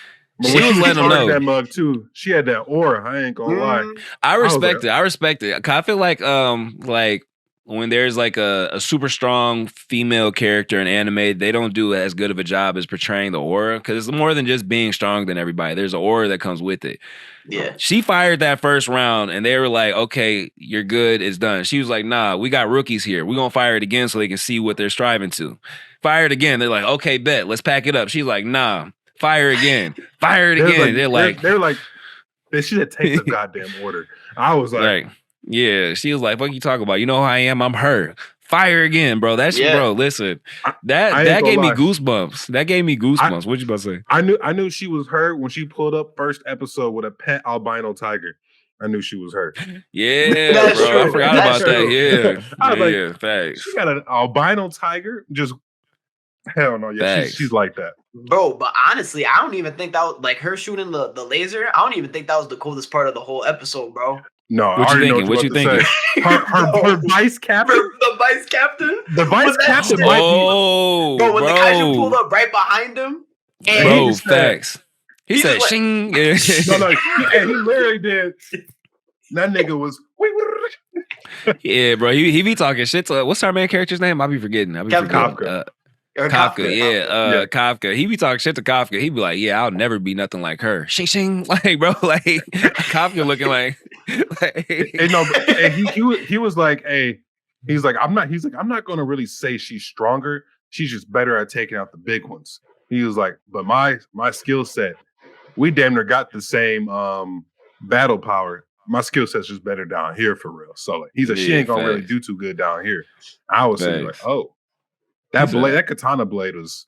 But she was letting them know that mug too. She had that aura. I ain't gonna lie. I respect it. I feel like when there's like a super strong female character in anime, they don't do as good of a job as portraying the aura because it's more than just being strong than everybody. There's an aura that comes with it. Yeah. She fired that first round and they were like, okay, you're good. It's done. She was like, nah, we got rookies here. We're going to fire it again so they can see what they're striving to. Fire it again. They're like, okay, bet. Let's pack it up. She's like, nah, fire again. Fire it again. They're like, they should have taken the goddamn order. I was like, yeah, she was like, what you talking about? You know who I am? I'm her. Fire again, bro. Bro, listen. That gave me goosebumps. That gave me goosebumps. What you about to say? I knew she was her when she pulled up first episode with a pet albino tiger. I knew she was her. Yeah, bro. True. I forgot about that. Yeah. Facts. She got an albino tiger. Just hell no. Yeah, she's like that. Bro, but honestly, I don't even think that was like her shooting the laser. I don't even think that was the coolest part of the whole episode, bro. No, what you thinking? What you thinking? Her vice captain. The vice captain. The vice captain. Might be. Bro, when the Kaiju pulled up right behind him. And bro, facts. He said, like, "Shing." No, he literally did. That nigga was. Yeah, bro. He be talking shit. To, what's our main character's name? I be forgetting. Kafka. Kafka. Kafka. He be talking shit to Kafka. He be like, yeah, I'll never be nothing like her. Shing shing. Like, bro, like Kafka looking like He was like, I'm not going to really say she's stronger. She's just better at taking out the big ones. He was like, but my skill set, we damn near got the same battle power. My skill set's just better down here for real. So like, he's like, she ain't gonna really do too good down here. I was sitting like, oh, that blade, that katana blade was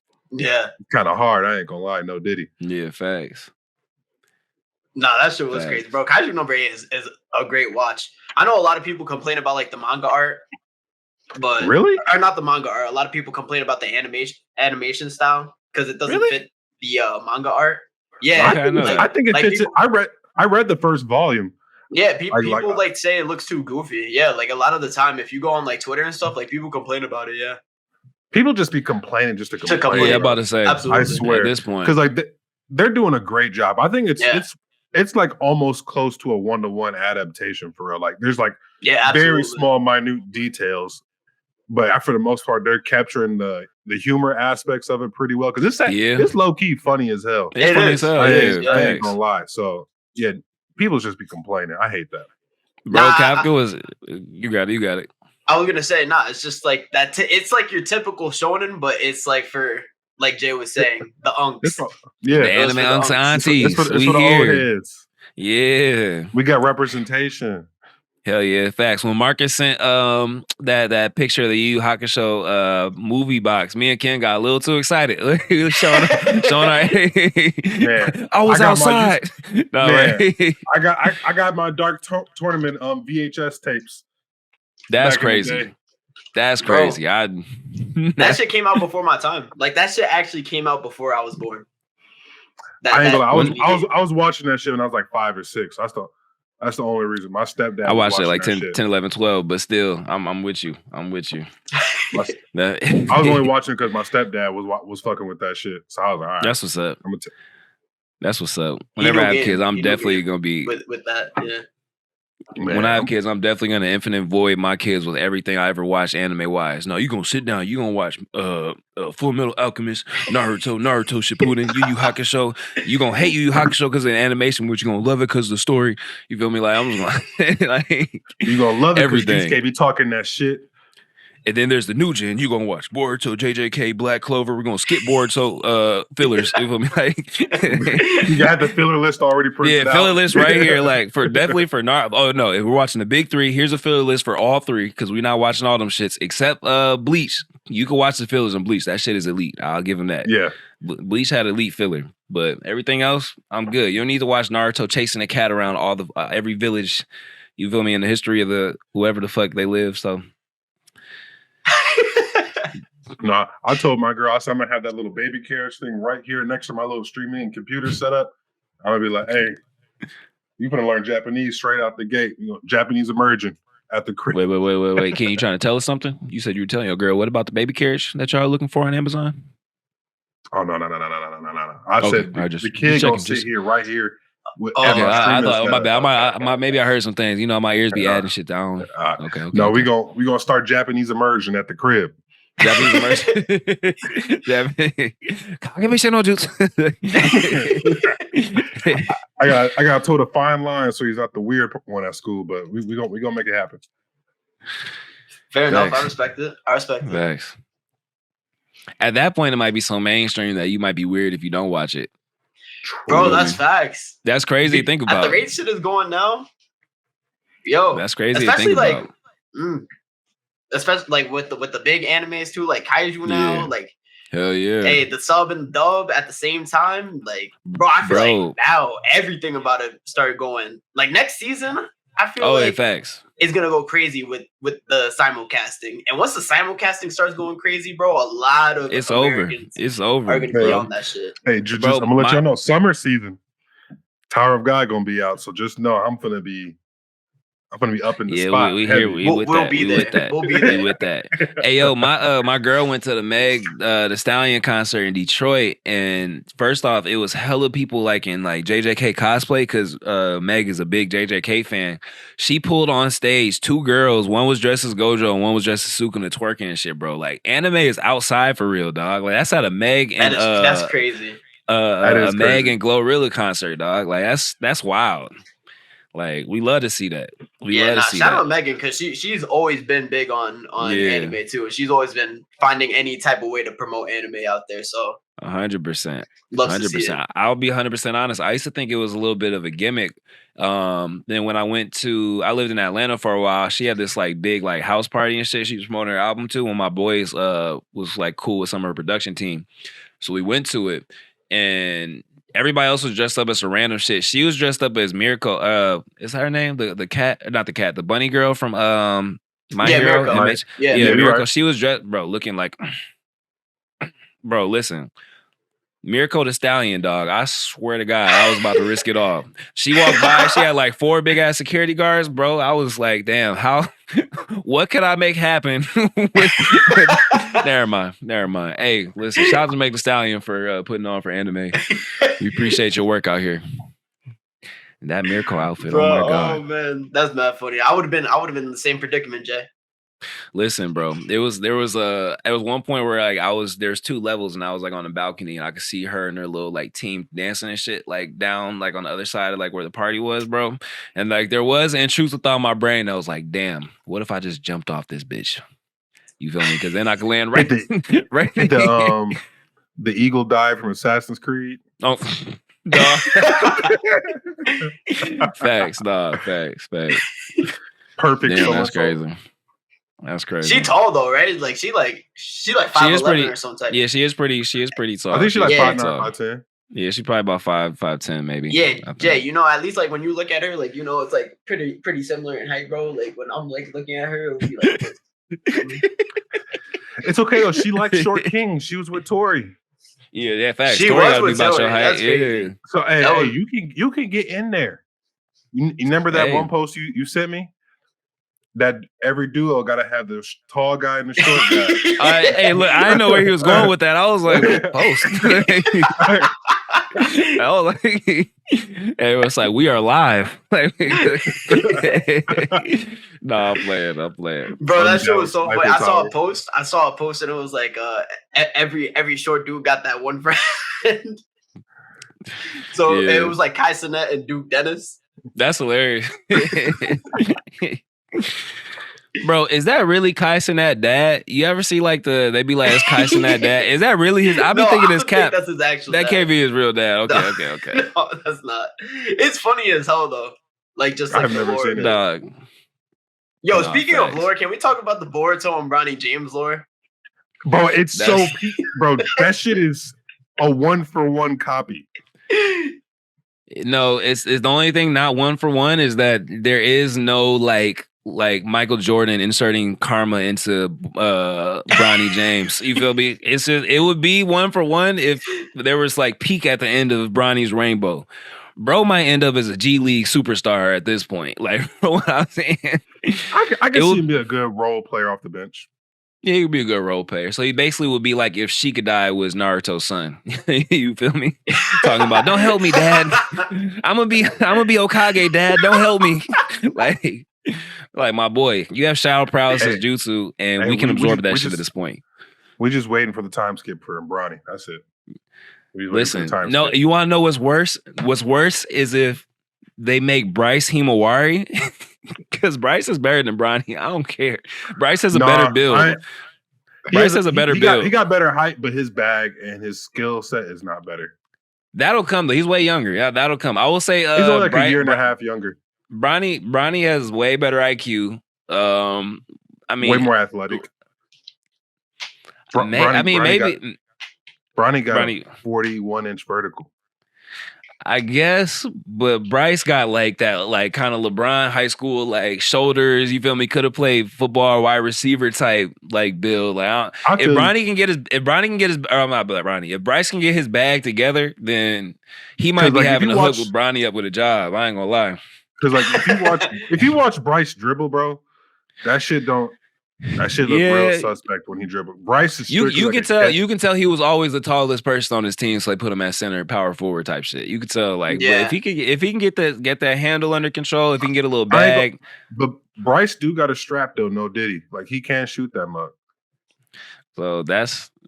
kind of hard. I ain't gonna lie, no diddy. Yeah, facts. Nah, that shit was crazy, bro. Kaiju number 8 is a great watch. I know a lot of people complain about like the manga art, but really, or not the manga art. A lot of people complain about the animation style because it doesn't fit the manga art. Yeah, I think it fits. People, I read the first volume. Yeah, people like say it looks too goofy. Yeah, like a lot of the time, if you go on like Twitter and stuff, like people complain about it. Yeah, people just be complaining just to complain. Yeah, I'm about to say, absolutely. I swear at this point, because like they're doing a great job. I think it's like almost close to a 1-to-1 adaptation for real. Like there's like very small, minute details, but for the most part, they're capturing the humor aspects of it pretty well. Because it's low key funny as hell. It's funny as hell. I ain't gonna lie. So yeah. People just be complaining. I hate that. Bro, Kafka was... You got it. I was going to say, it's just like that. It's like your typical shonen, but it's like for, like Jay was saying, the unks. The anime unks and aunties. It's for the old heads. Yeah. We got representation. Hell yeah, facts. When Marcus sent that picture of the Yu Yu Hakusho movie box, me and Ken got a little too excited. He was showing our man, I was outside. Right? I got my Dark Tournament VHS tapes. That's crazy. That's crazy. That shit came out before my time. Like that shit actually came out before I was born. I ain't gonna lie. I was watching that shit when I was like 5 or 6. That's the only reason. My stepdad. I watched it like 10, 11, 12, but still, I'm with you. I was only watching because my stepdad was fucking with that shit. So I was like, all right. That's what's up. That's what's up. Whenever I have kids, I'm definitely gonna be with that. Yeah. When I have kids, I'm definitely gonna infinite void my kids with everything I ever watched anime wise. No, you gonna sit down, you gonna watch Full Metal Alchemist, Naruto Shippuden, Yu Yu Hakusho. You gonna hate Yu Yu Hakusho because of the animation, but you gonna love it because of the story. You feel me? Like I'm just gonna like you gonna love it everything. Can't be talking that shit. And then there's the new gen. You gonna watch Boruto, JJK, Black Clover. We're gonna skip Boruto fillers. You feel me? Like you got the filler list already printed out. Filler list right here. Like definitely for Naruto. Oh no, if we're watching the big 3, here's a filler list for all 3 because we're not watching all them shits except Bleach. You can watch the fillers in Bleach. That shit is elite. I'll give him that. Yeah. Bleach had elite filler, but everything else, I'm good. You don't need to watch Naruto chasing a cat around all the every village. You feel me? In the history of the whoever the fuck they live. So. No, I told my girl, I said, I'm going to have that little baby carriage thing right here next to my little streaming computer setup. I'm going to be like, hey, you're going to learn Japanese straight out the gate. You know, Japanese immersion at the crib. Wait. Ken, you trying to tell us something? You said you were telling your girl, what about the baby carriage that y'all are looking for on Amazon? Oh, no. I said the kid going to sit here right here. I thought my bad. Maybe I heard some things. You know, my ears be adding shit down. Okay. No, we gonna start Japanese immersion at the crib. Japanese immersion. Give me shit no juice. I got told a fine line, so he's not the weird one at school. But we gonna make it happen. Fair enough. I respect it. Thanks. At that point, it might be so mainstream that you might be weird if you don't watch it. Bro, that's facts. That's crazy to think about. At the rate shit is going now, yo, that's crazy to think about. Especially like with the big animes too, like Kaiju now, like hell yeah. Hey, the sub and dub at the same time, like bro, I feel like now everything about it started going. Like next season, I feel like facts. It's gonna go crazy with the simulcasting, and once the simulcasting starts going crazy, bro, a lot of it's Americans over. Are gonna be on that shit. Hey, just I'm gonna let y'all know, summer season, Tower of God gonna be out, so just know I'm gonna be up in the spot. We'll be with that. Hey yo, my girl went to the Meg the Stallion concert in Detroit, and first off, it was hella people like in like JJK cosplay because Meg is a big JJK fan. She pulled on stage 2 girls. One was dressed as Gojo, and one was dressed as Sukuna twerking and shit, bro. Like anime is outside for real, dog. Like that's at a Meg and that's crazy. A Meg and Glorilla concert, dog. Like that's wild. Like, we love to see that. We Yeah, love to nah, see shout that. out Megan because she's always been big on Yeah. anime too. She's always been finding any type of way to promote anime out there. So 100%. loves to see it. 100%. I'll be 100% honest. I used to think it was a little bit of a gimmick. Then when I lived in Atlanta for a while. She had this like big like house party and shit. She was promoting her album too. When my boys was like cool with some of her production team, so we went to it, and everybody else was dressed up as some random shit. She was dressed up as Miracle. Is that her name? The cat, not the cat, the bunny girl from My Hero. Miracle. MH. Yeah, Miracle. Right. She was dressed, bro, looking like, bro. Listen. Miracle the Stallion, dog. I swear to God, I was about to risk it all. She walked by. She had like 4 big ass security guards, bro. I was like, damn, how? What could I make happen? Never mind. Hey, listen, shout out to Make the Stallion for putting on for anime. We appreciate your work out here. That Miracle outfit, bro, oh my God. Oh man, that's mad funny. I would have been in the same predicament, Jay. Listen, bro. There was one point where like there's 2 levels and I was like on the balcony and I could see her and her little like team dancing and shit like down like on the other side of like where the party was, bro. And like there was an intrusive thought in my brain that was like, damn, what if I just jumped off this bitch? You feel me? Because then I could land right right the eagle dive from Assassin's Creed. Oh, dog. Facts, dog. Facts. Perfect. Damn, that's crazy. That's crazy. She tall though, right? Like she 5'11" or something. Yeah, she is pretty tall. I think she's like 5'9", tall. 5'10". Yeah, she's probably about 5'10", maybe. Yeah, Jay, you know, at least like when you look at her, like you know, it's like pretty similar in height, bro. Like when I'm like looking at her, it'll be like this. It's okay though. She likes short kings. She was with Tori. Yeah, facts. She Tori was gotta with be about Tori. your height. That's crazy. Yeah. So hey, you can get in there. You remember that one post you sent me? That every duo got to have the tall guy and the short guy. Hey, look, I didn't know where he was going with that. I was like, post. I was like, it was like, we are live. Nah, I'm playing. Bro, that shit was so funny. I saw a post and it was like every short dude got that one friend. So it was like Kai Cenat and Duke Dennis. That's hilarious. Bro, is that really Kai Cenat dad? You ever see like they be like, it's Kai Cenat dad? Is that really his? I be thinking it's Cap. That's his actual that dad. can't be his real dad. Okay. No, that's not. It's funny as hell though. Like just like I've never seen it. Dog. Yo, speaking of lore, can we talk about the Boruto and Bronny James lore? Bro, it's bro, that shit is a 1-for-1 copy. No, it's the only thing not 1-for-1 is that there is no like Michael Jordan inserting karma into Bronny James. You feel me? It's just, it would be 1-for-1 if there was like peak at the end of Bronny's rainbow. Bro might end up as a G League superstar at this point. Like, what I'm saying. I can see him be a good role player off the bench. Yeah, he would be a good role player. So he basically would be like if Shikadai was Naruto's son. You feel me? Talking about, don't help me, Dad. I'm gonna be Okage, Dad. Don't help me. like my boy, you have shadow paralysis jutsu, and we can absorb that shit at this point. We're just waiting for the time skip for Bronny. That's it. Listen, no, you want to know what's worse? What's worse is if they make Bryce Himawari, because Bryce is better than Bronny. I don't care. Bryce has a better build. Bryce has a better build. He got better height, but his bag and his skill set is not better. That'll come though. He's way younger. Yeah, that'll come. I will say he's only like a year and a half younger. Bronny has way better IQ. I mean, way more athletic. Maybe Bronny got a 41-inch vertical. I guess, but Bryce got like that, like kind of LeBron high school, like shoulders. You feel me? Could have played football, wide receiver type, like build. Like, if Bronny can get his, if Bryce can get his bag together, then he might be having to hook with Bronny up with a job. I ain't gonna lie. Because like if you watch Bryce dribble, bro, that shit look real suspect when he dribbled. Bryce is you can tell he was always the tallest person on his team, so they put him at center, power forward type shit. You could tell, like, but if he can get that handle under control, if he can get a little bag. But Bryce do got a strap though, no Diddy. Like he can't shoot that much. So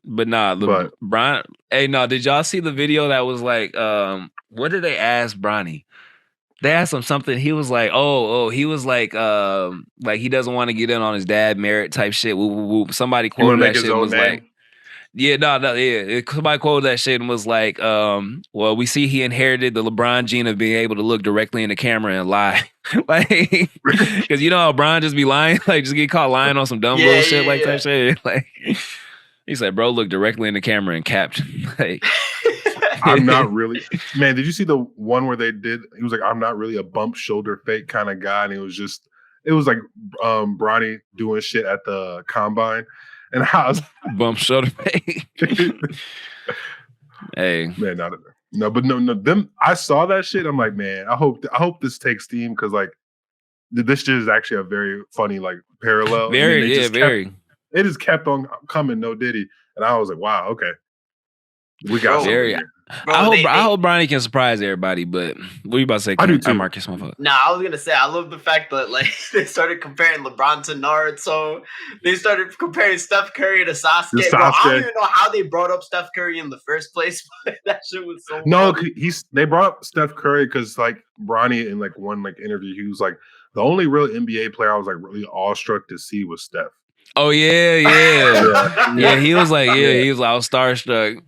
Brian. Hey, no, did y'all see the video that was like, what did they ask Bronny? they asked him something. He was like, he was like he doesn't want to get in on his dad merit type shit. Whoop, whoop, whoop. Somebody You want quoted to make that his shit and own was name? like, yeah, somebody quoted that shit and was like, well, we see he inherited the LeBron gene of being able to look directly in the camera and lie. Like, because you know how Bron just be lying, like just get caught lying on some dumb little shit like that shit. Like, he said, bro, look directly in the camera and capped. Like, I'm not really, man. Did you see the one where they did? He was like, I'm not really a bump shoulder fake kind of guy, and it was like Bronny doing shit at the combine, and I was bump shoulder fake. Hey, man, no, but no, them. I saw that shit. I'm like, man, I hope this takes steam because like this shit is actually a very funny like parallel. Very, It just kept on coming, no Diddy, and I was like, wow, okay, we got something here. Bro, I hope Bronny can surprise everybody, but what you about to say? I do too. Marcus, motherfucker. Nah, I was gonna say I love the fact that like they started comparing LeBron to Naruto. They started comparing Steph Curry to Sasuke. Bro, I don't even know how they brought up Steph Curry in the first place. But that shit was so funny. They brought up Steph Curry because like Bronny in like one like interview, he was like the only real NBA player I was like really awestruck to see was Steph. Oh yeah. He was like, he was like, I was starstruck.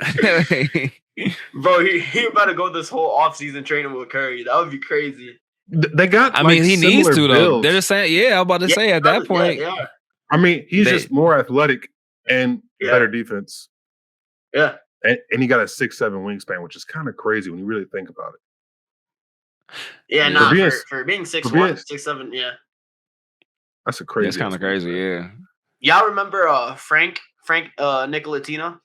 Bro, he about to go this whole offseason training with Curry. That would be crazy. They got. I mean, he needs to though. builds. They're just saying, I'm about to say at that point. Yeah. I mean, he's just more athletic and better defense. Yeah, and he got a 6'7" wingspan, which is kind of crazy when you really think about it. Yeah, for being 6'1", 6'7", yeah. That's a crazy. That's kind of crazy, yeah. Y'all remember Frank Nicolatina?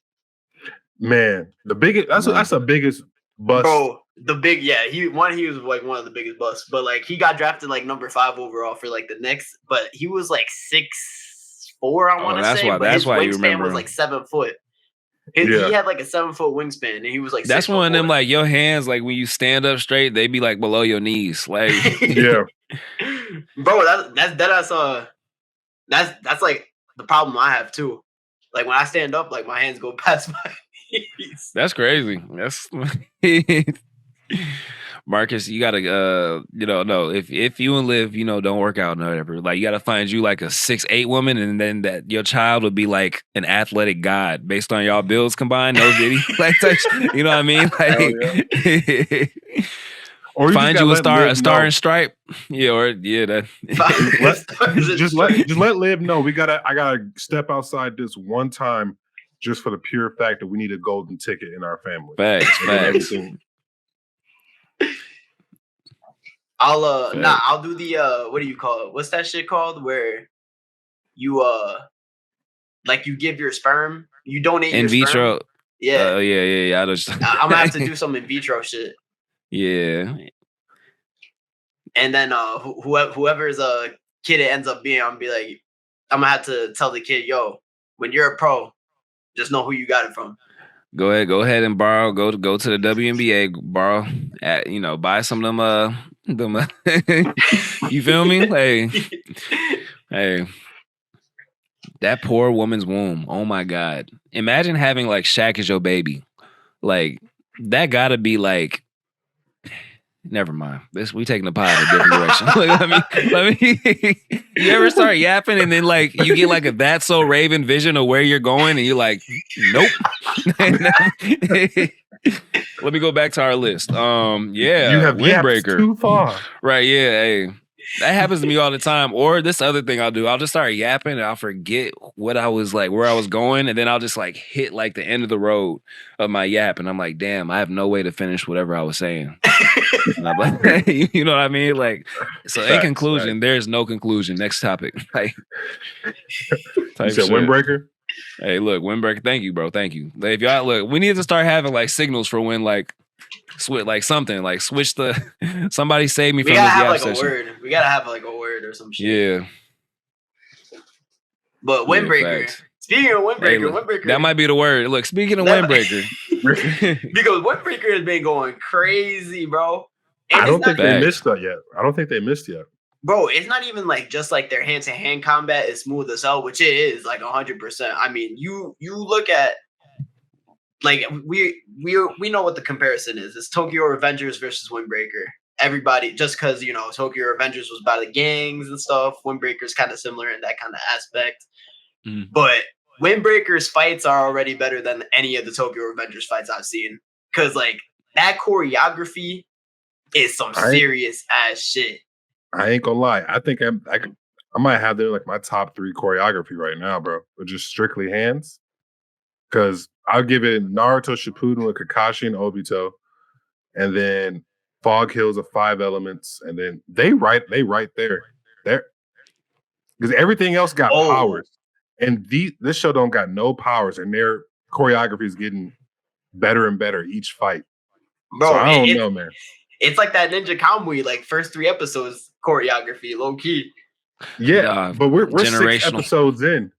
Man, the biggest. That's the biggest bust. Bro, he was like one of the biggest busts, but like he got drafted like number 5 overall for like the Knicks, but he was like 6'4", I want to say. But his wingspan was like 7 foot. He had like a 7 foot wingspan, and he was like. That's one of them like your hands, like when you stand up straight, they be like below your knees, like yeah. Bro, that's like the problem I have too. Like when I stand up, like my hands go past my knees. That's crazy. That's Marcus, you gotta no, if you and Liv, don't work out and whatever, like you gotta find you like a 6'8" woman, and then that your child would be like an athletic god based on y'all builds combined. No Diddy. Like you know what I mean? Like or find you a star and stripe. Yeah, that just let Liv know I gotta step outside this one time just for the pure fact that we need a golden ticket in our family. Facts. I'll do the what do you call it? What's that shit called? Where you like you give your sperm, you donate in your vitro. Sperm. Yeah. Yeah. I'm gonna have to do some in vitro shit. Yeah. And then whoever's kid it ends up being, I'm gonna have to tell the kid, yo, when you're a pro, just know who you got it from. Go ahead and borrow. Go to the WNBA. Borrow, buy some of them. You feel me? Hey, that poor woman's womb. Oh my God! Imagine having like Shaq as your baby. Like that gotta be like. Never mind. We taking the pod in a different direction. Let me. You ever start yapping and then like you get like a That's So Raven vision of where you're going and you're like, nope. Let me go back to our list. Yeah, you have windbreaker. Too far. Right? Yeah. Hey, that happens to me all the time. Or this other thing I'll do, I'll just start yapping and I'll forget what I was like, where I was going, and then I'll just like hit like the end of the road of my yap, and I'm like, damn, I have no way to finish whatever I was saying. And I'm like, you know what I mean? Like, so in conclusion, there's no conclusion. Next topic. Like, you said windbreaker? Hey, look, windbreaker. Thank you, bro. Thank you. Like, if y'all look, we need to start having like signals for when like. Switch like something like switch the somebody save me from this yap session. A word. We gotta have like a word or some shit. Yeah. But windbreaker. Speaking of windbreaker, windbreaker. That might be the word. Look, speaking of windbreaker. Because windbreaker has been going crazy, bro. And I don't think they missed that yet. Bro, it's not even like just like their hand-to-hand combat is smooth as hell, which it is like 100%. I mean, you look at like we know what the comparison is. It's Tokyo Revengers versus Windbreaker. everybody, just because Tokyo Revengers was about the gangs and stuff. Windbreaker's kind of similar in that kind of aspect, but Windbreaker's fights are already better than any of the Tokyo Revengers fights I've seen, because like that choreography is some serious ass shit. I ain't gonna lie. I think I might have like my top 3 choreography right now, bro. With just strictly hands. Because I'll give it Naruto Shippuden with Kakashi and Obito, and then Fog Hills of 5 Elements, and then they right there. Because everything else got powers, and this show don't got no powers, and their choreography is getting better and better each fight. Bro, so I don't know, man. It's like that Ninja Kamui, like first 3 episodes choreography, low key. Yeah, but we're 6 episodes in.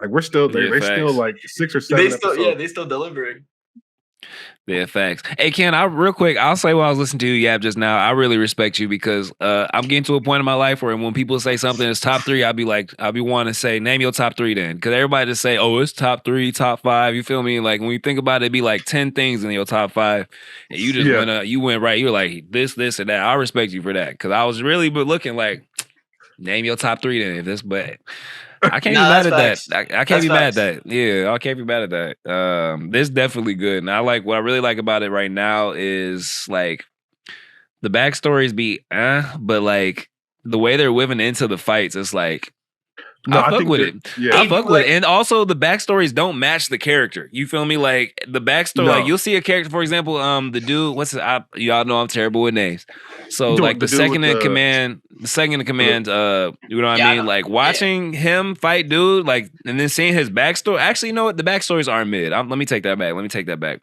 Like we're still they still like 6 or 7 episodes. They still delivering. Yeah, facts. Hey Ken, real quick, I'll say while I was listening to you Yap just now, I really respect you because I'm getting to a point in my life where when people say something is top 3, I'll be wanting to say, name your top 3 then. Because everybody just say, oh, it's top 3, top 5. You feel me? Like when you think about it, it'd be like 10 things in your top 5. And you just went right. You were like this, and that. I respect you for that. Because I was really looking like, name your top 3 then. If this, but I can't be mad at that. I can't be mad at that. Yeah, I can't be mad at that. This is definitely good. And what I really like about it right now is like the backstories but like the way they're whipping into the fights, it's like I fuck with it. Yeah. I fuck with it. And also the backstories don't match the character. You feel me? Like the backstory, like you'll see a character, for example, the dude, y'all know I'm terrible with names. So like the second in command, you know what I mean? Like watching him fight dude, like, and then seeing his backstory. Actually, you know what? The backstories aren't mid. Let me take that back.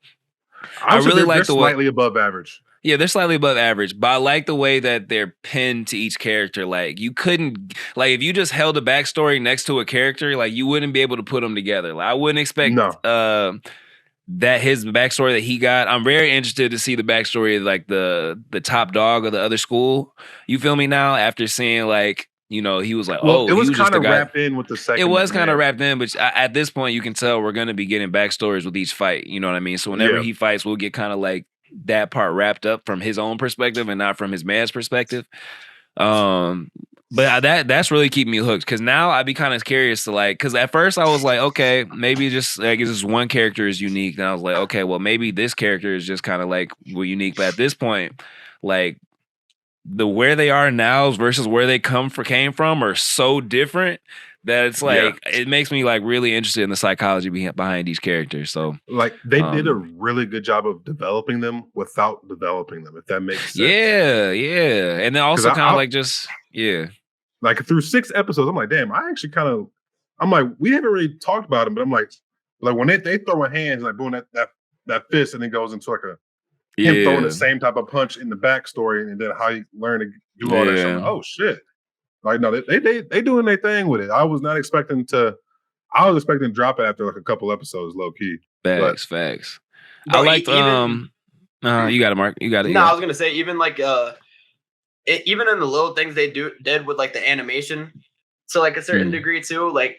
I really like the slightly above average. Yeah, they're slightly above average, but I like the way that they're pinned to each character. Like you couldn't, like if you just held a backstory next to a character, like you wouldn't be able to put them together. Like I wouldn't expect that his backstory that he got. I'm very interested to see the backstory of like the top dog of the other school. You feel me now? After seeing like, he was like, it was kind of wrapped in with the second. It was kind of wrapped in, but at this point, you can tell we're going to be getting backstories with each fight. You know what I mean? So whenever he fights, we'll get kind of like that part wrapped up from his own perspective and not from his man's perspective. But that's really keeping me hooked because now I'd be kind of curious to like, because at first I was like, okay, maybe just like this one character is unique. And I was like, okay, well maybe this character is just kind of like unique. But at this point, like where they are now versus where they came from are so different that it's like it makes me like really interested in the psychology behind each character. So like they did a really good job of developing them without developing them, if that makes sense. Yeah. And then also kind of like just like through 6 episodes, I'm like, damn, I'm like, we haven't really talked about them, but I'm like when they throw a hand, like doing that fist, and it goes into like him throwing the same type of punch in the backstory, and then how you learn to do all that. So like, oh shit. Like no, they doing their thing with it. I was expecting to drop it after like a couple episodes, low key. Facts. I liked you got it, Mark. You got it. No, I was gonna say even like even in the little things they did with like the animation, to like a certain degree too. Like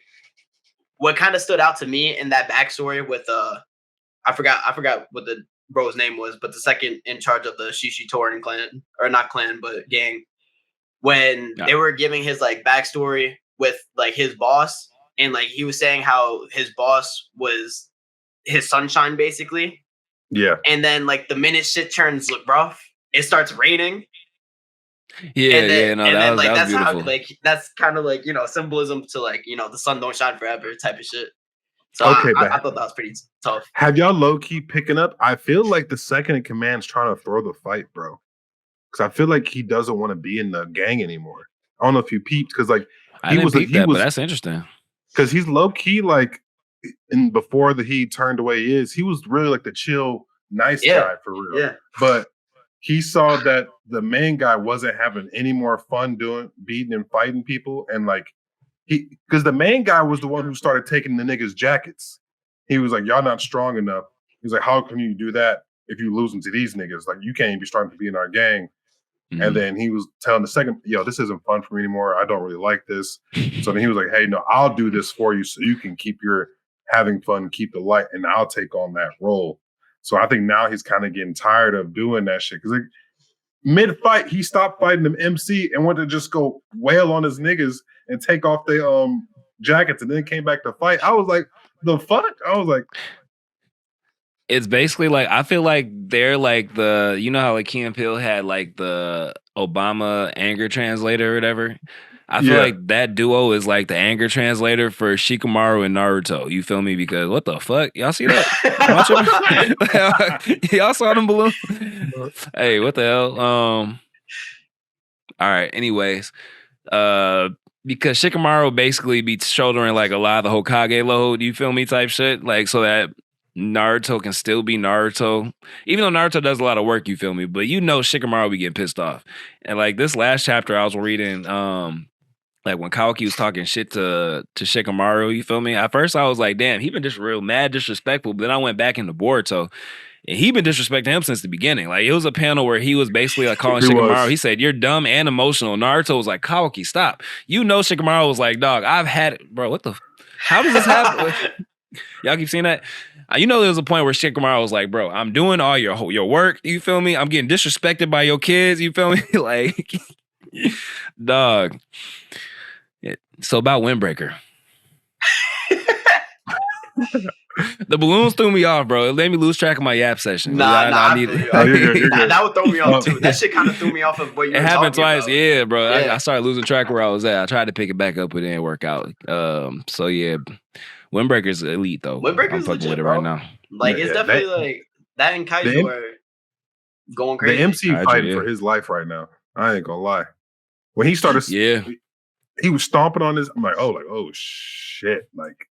what kind of stood out to me in that backstory with I forgot what the bro's name was, but the second in charge of the Shishi Torin clan, or not clan, but gang. When they were giving his like backstory with like his boss, and like he was saying how his boss was his sunshine basically. Yeah. And then like the minute shit turns rough, it starts raining. That's beautiful. How like that's kind of like symbolism to like the sun don't shine forever type of shit. So I thought that was pretty tough. Have y'all low key picking up? I feel like the second in command's trying to throw the fight, bro. Because I feel like he doesn't want to be in the gang anymore. I don't know if you peeped, because like but that's interesting. Because he's low key like, and before he turned away he was really like the chill, nice guy for real. Yeah. But he saw that the main guy wasn't having any more fun beating and fighting people, and like because the main guy was the one who started taking the niggas' jackets. He was like, y'all not strong enough. He's like, how can you do that if you losing to these niggas? Like you can't be strong to be in our gang. Mm-hmm. And then he was telling the second, this isn't fun for me anymore. I don't really like this. So then he was like, hey, no, I'll do this for you so you can keep your having fun, keep the light, and I'll take on that role. So I think now he's kind of getting tired of doing that shit. Because Mid-fight, he stopped fighting them MC and went to just go wail on his niggas and take off their jackets and then came back to fight. I was like, the fuck? I was like, it's basically like I feel like they're like the how like Key and Peele had like the Obama anger translator or whatever. I feel like that duo is like the anger translator for Shikamaru and Naruto. You feel me? Because what the fuck? Y'all see that? Y'all saw them balloons? Hey, what the hell? All right. Anyways, because Shikamaru basically be shouldering like a lot of the Hokage load, you feel me, type shit, like so that Naruto can still be Naruto, even though Naruto does a lot of work, you feel me, but Shikamaru be getting pissed off. And like this last chapter I was reading, like when Kawaki was talking shit to Shikamaru, you feel me? At first I was like, damn, he been just real mad disrespectful, but then I went back into Boruto. And he been disrespecting him since the beginning. Like it was a panel where he was basically like calling Shikamaru. He said, "You're dumb and emotional." Naruto was like, "Kawaki, stop." Shikamaru was like, "Dog, I've had it, bro. What the? How does this happen?" Y'all keep seeing that? There was a point where Shikamaru was like, "Bro, I'm doing all your work. You feel me? I'm getting disrespected by your kids. You feel me? Like, dog." Yeah. So about Windbreaker. The balloons threw me off, bro. It made me lose track of my yap session. That would throw me off too. That shit kind of threw me off of what you were happened twice, about. Yeah, bro. Yeah. I started losing track of where I was at. I tried to pick it back up, but it didn't work out. So yeah, Windbreaker's elite though. Windbreaker's I'm fucking legit, with it bro. right now. Like it's definitely like that and Kaiju are going crazy. The MC fighting for his life right now. I ain't gonna lie. When he started, he was stomping on his. I'm like, oh shit, like.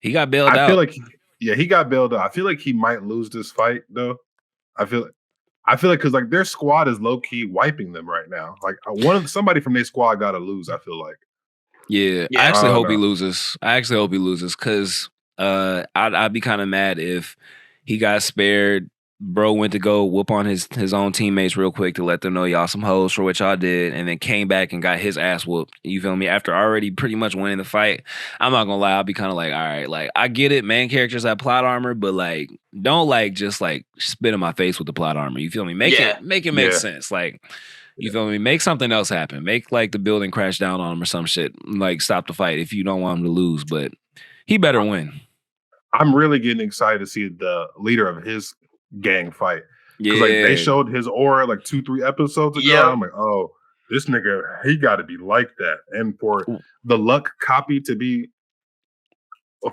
He got bailed out. I feel like, he got bailed out. I feel like he might lose this fight though. I feel like because like their squad is low key wiping them right now. Like somebody from their squad got to lose. I feel like. Yeah, I actually hope he loses. Because I'd be kind of mad if he got spared. Bro went to go whoop on his own teammates real quick to let them know y'all some hoes for what y'all did, and then came back and got his ass whooped. You feel me? After already pretty much winning the fight. I'm not gonna lie, I'll be kind of like, all right, like I get it, main characters have plot armor, but like don't like just like spit in my face with the plot armor. You feel me? Make it make sense. Like you feel me? Make something else happen. Make like the building crash down on him or some shit. Like stop the fight if you don't want him to lose, but he better win. I'm really getting excited to see the leader of his gang fight. Because like they showed his aura like 2-3 episodes ago. I'm like, oh, this nigga, he got to be like that. And for the Luck copy to be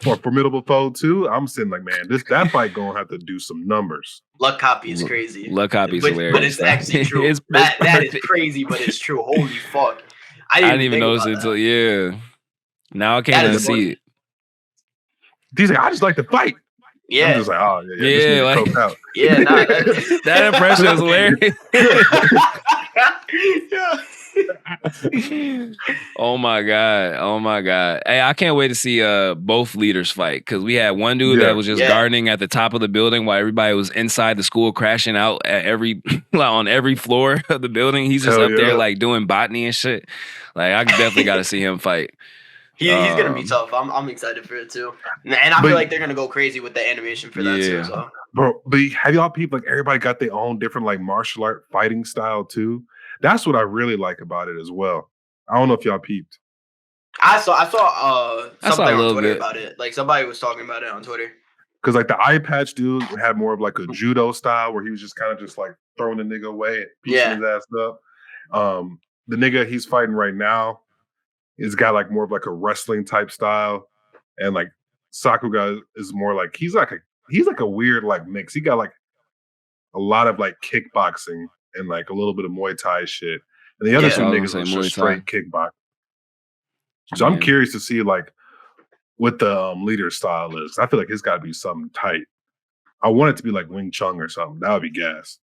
for Formidable Foe too, I'm saying like, man, that fight gonna have to do some numbers. Luck copy is crazy. Luck copy is hilarious. But it's actually true. That is crazy, but it's true. Holy fuck. I didn't even notice it until now I can't even see it. He's like, I just like to fight. Yeah. I'm just like, oh yeah, like, out. Yeah, nah, that impression is hilarious. Oh my god. Hey, I can't wait to see both leaders fight, because we had one dude that was just gardening at the top of the building while everybody was inside the school crashing out at on every floor of the building. He's just there like doing botany and shit. Like I definitely got to see him fight. He's gonna be tough. I'm excited for it too, and I feel like they're gonna go crazy with the animation for that too. So. Bro, but have y'all people like everybody got their own different like martial art fighting style too? That's what I really like about it as well. I don't know if y'all peeped. I saw something on Twitter about it. Like somebody was talking about it on Twitter. Because like the eye patch dude had more of like a judo style where he was just kind of just like throwing the nigga away and piecing his ass up. The nigga he's fighting right now is got like more of like a wrestling type style, and like Sakuga is more like he's like a weird like mix. He got like a lot of like kickboxing and like a little bit of Muay Thai shit, and the other two niggas are just straight kickboxing. So I'm curious to see like what the leader style is. I feel like it's got to be something tight. I want it to be like Wing Chun or something. That would be gas.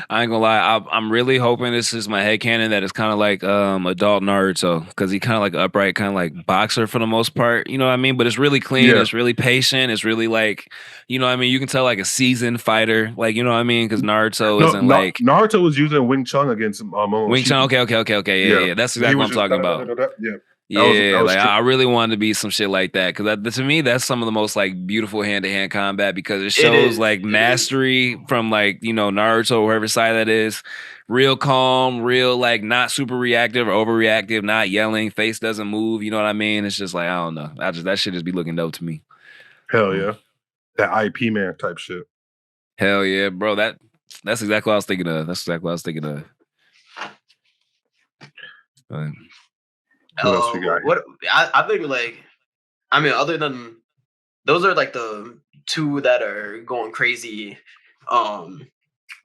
I ain't gonna lie, I'm really hoping this is my headcanon that it's kind of like adult Naruto, because he kind of like upright, kind of like boxer for the most part, you know what I mean? But it's really clean, it's really patient, it's really like, you know what I mean? You can tell like a seasoned fighter, like, you know what I mean? Because Naruto isn't like... Naruto was using Wing Chun against Wing Chun, okay, yeah, that's exactly what I'm talking about. Yeah. Yeah, was like I really wanted to be some shit like that because to me that's some of the most like beautiful hand-to-hand combat because it shows like mastery from like Naruto or whoever side that is. Real calm, real like not super reactive or overreactive, not yelling, face doesn't move. You know what I mean? It's just like I don't know. That shit just be looking dope to me. Hell yeah, that IP man type shit. Hell yeah, bro. That's exactly what I was thinking of. That's exactly what I was thinking of. What else we got? What I think like, I mean, other than those are like the two that are going crazy. I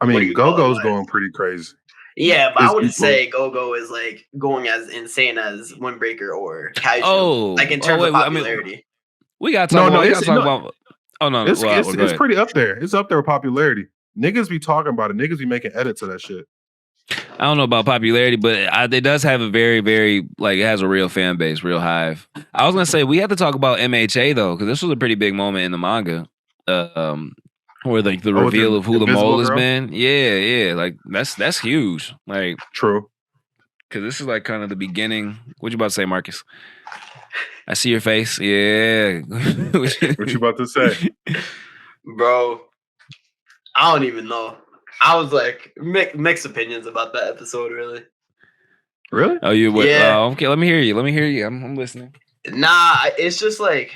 mean, Go-Go's going pretty crazy. Yeah, but I wouldn't say Go-Go is like going as insane as Windbreaker or Kaiju. Like in terms of popularity. I mean, we gotta talk about. Oh no, it's pretty up there. It's up there with popularity. Niggas be talking about it. Niggas be making edits of that shit. I don't know about popularity, but it does have a very, very like it has a real fan base, real hive. I was gonna say we have to talk about MHA though, because this was a pretty big moment in the manga, where like the reveal of who the mole has been. Yeah, like that's huge. Like true, because this is like kind of the beginning. What you about to say, Marcus? I see your face. Yeah. What you about to say, bro? I don't even know. I was like mixed opinions about that episode, really. Really? Oh, you would? Yeah. Okay, let me hear you. I'm listening. Nah, it's just like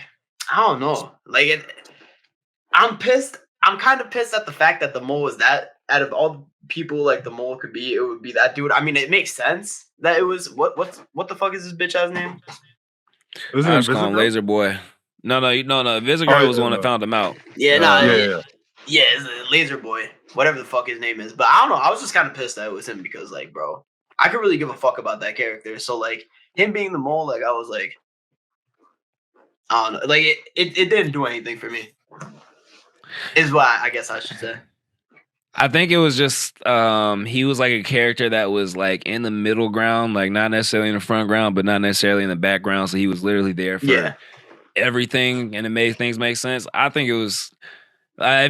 I don't know. Like I'm pissed. I'm kind of pissed at the fact that the mole is that. Out of all people, like the mole could be, it would be that dude. I mean, it makes sense that it was what the fuck is this bitch ass name? I was calling Laser Boy. No. Visitor was the one that found him out. Yeah, it's Laser Boy, whatever the fuck his name is. But I don't know. I was just kind of pissed that it was him because, like, bro, I could really give a fuck about that character. So, like, him being the mole, like, I was like, I don't know. Like, it didn't do anything for me. Is what I guess I should say. I think it was just he was like a character that was like in the middle ground, like not necessarily in the front ground, but not necessarily in the background. So he was literally there for everything, and it made things make sense. I think it was. I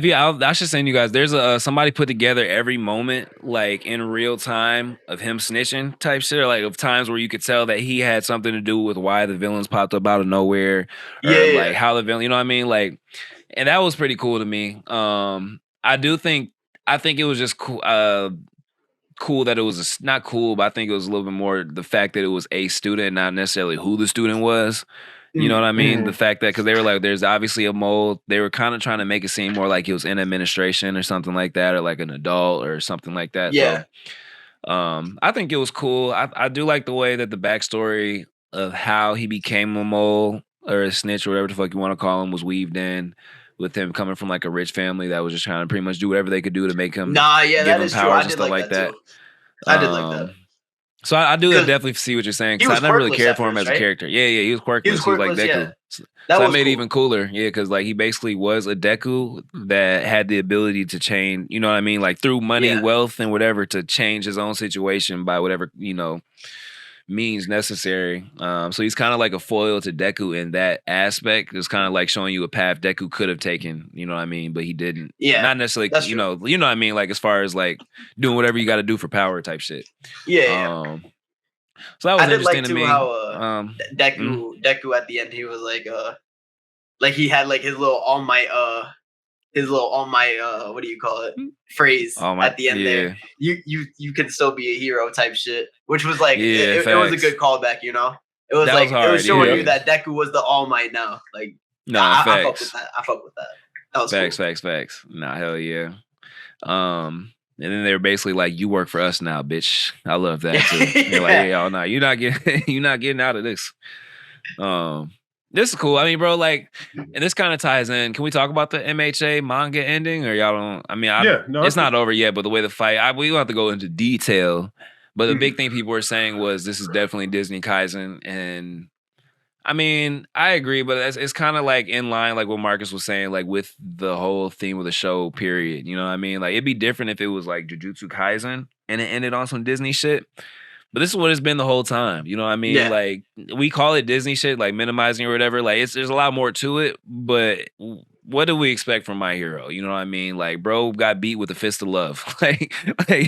should send you guys. There's somebody put together every moment like in real time of him snitching type shit, or like of times where you could tell that he had something to do with why the villains popped up out of nowhere, or like how the villain. You know what I mean? Like, and that was pretty cool to me. I think it was just cool. Cool that it was not cool, but I think it was a little bit more the fact that it was a student, not necessarily who the student was. You know what I mean? Mm-hmm. The fact that because they were like, there's obviously a mole. They were kind of trying to make it seem more like he was in administration or something like that, or like an adult or something like that. Yeah. So, I think it was cool. I do like the way that the backstory of how he became a mole or a snitch or whatever the fuck you want to call him was weaved in. With him coming from like a rich family that was just trying to pretty much do whatever they could do to make him give him powers and stuff like that. I did like that. So I do definitely see what you're saying because I never really cared for him as a character. Yeah, he was quirkless. He was like Deku. Yeah. So that made it even cooler. Yeah, because like he basically was a Deku that had the ability to change. You know what I mean? Like through money, wealth, and whatever to change his own situation by whatever means necessary. So he's kind of like a foil to Deku in that aspect. It's kind of like showing you a path Deku could have taken, you know what I mean, but he didn't. Yeah, not necessarily. You know what I mean. Like as far as like doing whatever you got to do for power type shit. Yeah. So that was interesting to me. How Deku at the end he was like he had like his little all might what do you call it phrase at the end there. You can still be a hero type shit, which was like it was a good callback, you know. It was like it was showing you that Deku was the All Might now. Like I fuck with that. I fuck with that. That was facts. Nah, hell yeah. And then they were basically like, "You work for us now, bitch." I love that too. They're like, "Hey, y'all, you're not getting out of this." This is cool. I mean, bro, like, and this kind of ties in. Can we talk about the MHA manga ending, or y'all don't? I mean, it's not over yet. But the way the fight, we don't have to go into detail. But the big thing people were saying was this is definitely Disney Kaisen, and I mean, I agree, but it's kind of like in line, like what Marcus was saying, like with the whole theme of the show. Period. You know what I mean? Like it'd be different if it was like Jujutsu Kaisen and it ended on some Disney shit. But this is what it's been the whole time. You know what I mean? Yeah. Like we call it Disney shit, like minimizing or whatever. Like there's a lot more to it, but what do we expect from My Hero? You know what I mean? Like, bro got beat with a fist of love. like,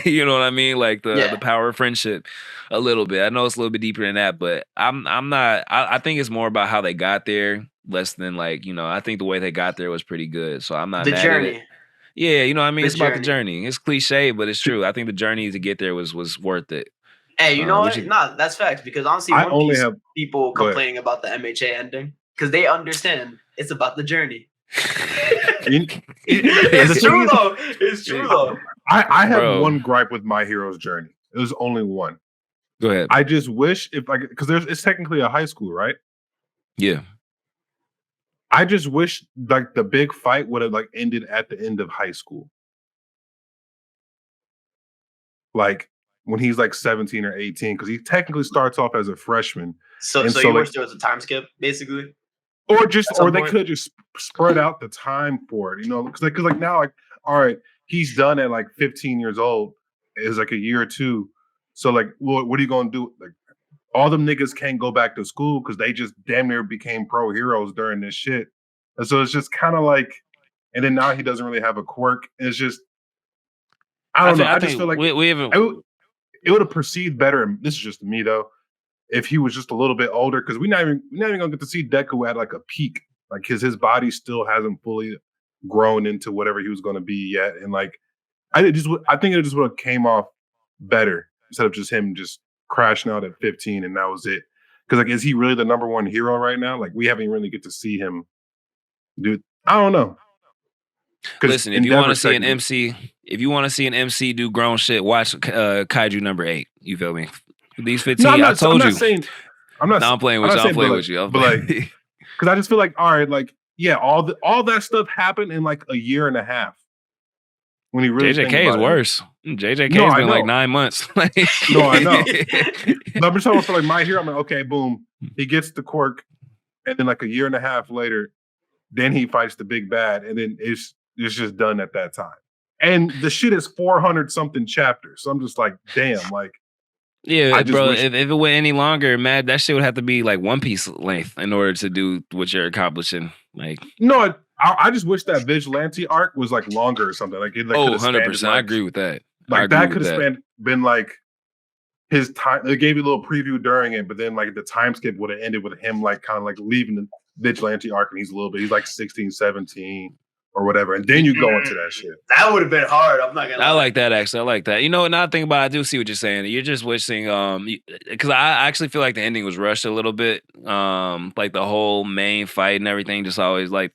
you know what I mean? Like the power of friendship a little bit. I know it's a little bit deeper than that, but I'm not I think it's more about how they got there, less than like, you know, I think the way they got there was pretty good. So I'm not The mad at it. journey. Yeah, you know what I mean? The It's about the journey. journey. It's cliche, but it's true. I think the journey to get there was worth it. Hey, you know Which what? is, Nah, that's facts. Because honestly, I One only Piece have. people Go ahead. complaining about the MHA ending because they understand it's about the journey. It's true though. It's true though. I have Bro. one gripe with My Hero's journey. It was only one. Go ahead. I just wish if like because it's technically a high school, right? Yeah. I just wish like the big fight would have like ended at the end of high school. Like when he's like 17 or 18, because he technically starts off as a freshman. So And you like, wish there was a time skip, basically? or some they point? could have just spread out the time for it, you know, because like now, like, all right, he's done at like 15 years old, is like a year or two. So like, what are you gonna do? Like, all them niggas can't go back to school because they just damn near became pro heroes during this shit. And so it's just kind of like, and then now he doesn't really have a quirk. It's just, I don't know. I just feel like we haven't. it would have perceived better. And this is just me though. If he was just a little bit older, because we're not even gonna get to see Deku at like a peak, like his body still hasn't fully grown into whatever he was gonna be yet, and like I think it just would have came off better instead of just him just crashing out at 15 and that was it. Because like, is he really the number one hero right now? Like we haven't really get to see him do. I don't know. Listen, if you want to see an MC do grown shit, watch Kaiju number 8. You feel me? These 15, no, I told you. I'm playing with you. I'm playing with you. But like, because I just feel like, all right, like, yeah, all that stuff happened in like a year and a half. When he really JJK is worse. JJK No, has I been know. like 9 months. No, I know. But I'm just talking about for like My Hero. I'm like, okay, boom, he gets the quirk, and then like a year and a half later, then he fights the big bad, and then it's just done at that time. And the shit is 400 something chapters. So I'm just like, damn, like. Yeah, bro. If it went any longer, man, that shit would have to be like One Piece length in order to do what you're accomplishing. Like, no, I just wish that vigilante arc was like longer or something. Like, it, like 100%. Like, I agree with that. Like that could have been like his time. They gave you a little preview during it, but then like the time skip would have ended with him like kind of like leaving the vigilante arc, and he's like 16, 17. Or whatever, and then you go into that shit. That would have been hard. I'm not gonna lie. I like that, actually. I like that. You know, now I think about it, I do see what you're saying. You're just wishing, because I actually feel like the ending was rushed a little bit. Like the whole main fight and everything, just always like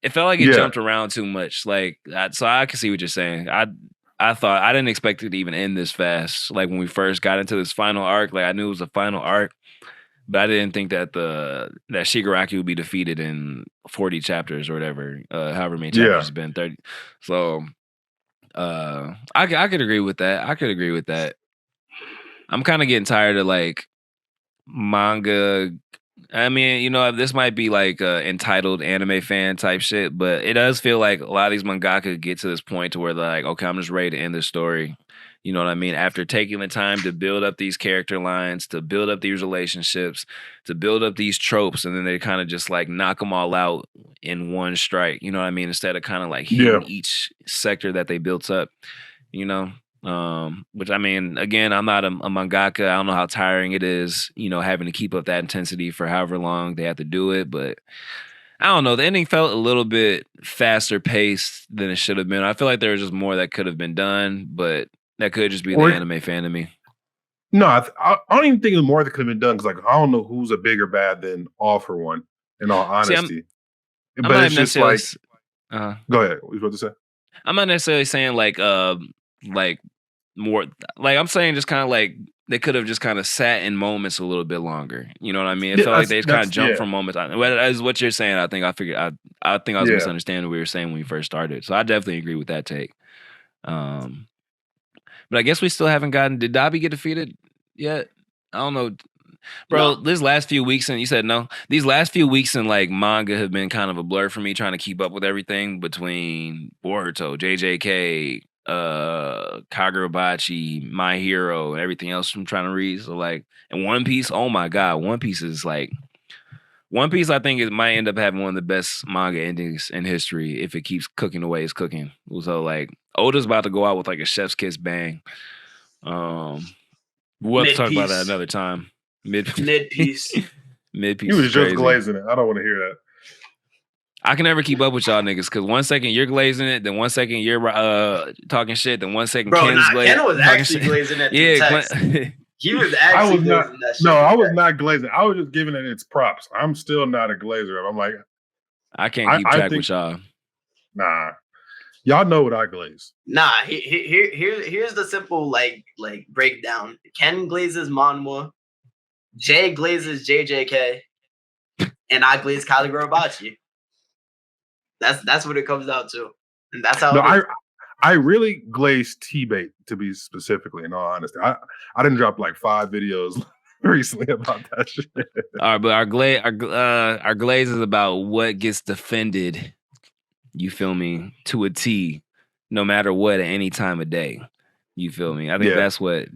it felt like it jumped around too much. Like, so I can see what you're saying. I thought I didn't expect it to even end this fast. Like when we first got into this final arc, like I knew it was a final arc. But I didn't think that that Shigaraki would be defeated in 40 chapters or whatever, however many chapters it's been, 30. So I could agree with that. I could agree with that. I'm kind of getting tired of like manga. I mean, you know, this might be like entitled anime fan type shit, but it does feel like a lot of these mangaka get to this point to where they're like, okay, I'm just ready to end the story. You know what I mean? After taking the time to build up these character lines, to build up these relationships, to build up these tropes, and then they kind of just like knock them all out in one strike. You know what I mean? Instead of kind of like hitting each sector that they built up, you know? Which I mean, again, I'm not a mangaka. I don't know how tiring it is, you know, having to keep up that intensity for however long they have to do it. But I don't know. The ending felt a little bit faster paced than it should have been. I feel like there was just more that could have been done, but that could just be the anime fan to me. No, I don't even think it was more that could have been done because, like, I don't know who's a bigger bad than All For One. In all honesty, but it's just like, go ahead. What were you supposed to say? I'm not necessarily saying like more. Like I'm saying, just kind of like they could have just kind of sat in moments a little bit longer. You know what I mean? It felt like they just kind of jumped from moments. As what you're saying, I think I think I was misunderstanding what we were saying when we first started. So I definitely agree with that take. But I guess we still haven't gotten. Did Dabi get defeated yet? I don't know, bro. No. This last few weeks, and you said no. These last few weeks in like manga have been kind of a blur for me, trying to keep up with everything between Boruto, JJK, Kagurabachi, My Hero, and everything else I'm trying to read. So like, and One Piece. Oh my god, One Piece One Piece, I think, it might end up having one of the best manga endings in history if it keeps cooking the way it's cooking. So, like, Oda's about to go out with like a chef's kiss bang. We'll have to talk about that another time. Mid piece. Mid piece. He was is just crazy. glazing it. I don't want to hear that. I can never keep up with y'all niggas because 1 second you're glazing it, then 1 second you're talking shit, then 1 second Ken's glazing. Ken was actually glazing it. Yeah, he was actually glazing that shit. No, I was not glazing. I was just giving it its props. I'm still not a glazer. I'm like, I can't keep track with y'all. Nah, y'all know what I glaze. Nah, here's the simple like breakdown. Ken glazes manhwa, Jay glazes JJK, and I glaze Caligarabachi. That's what it comes down to, and that's how. No, I really glazed T-bait, to be specifically, in all honesty. I didn't drop like 5 videos recently about that shit. All right, but our glaze is about what gets defended. You feel me? To a T, no matter what, at any time of day. You feel me? I think that's what.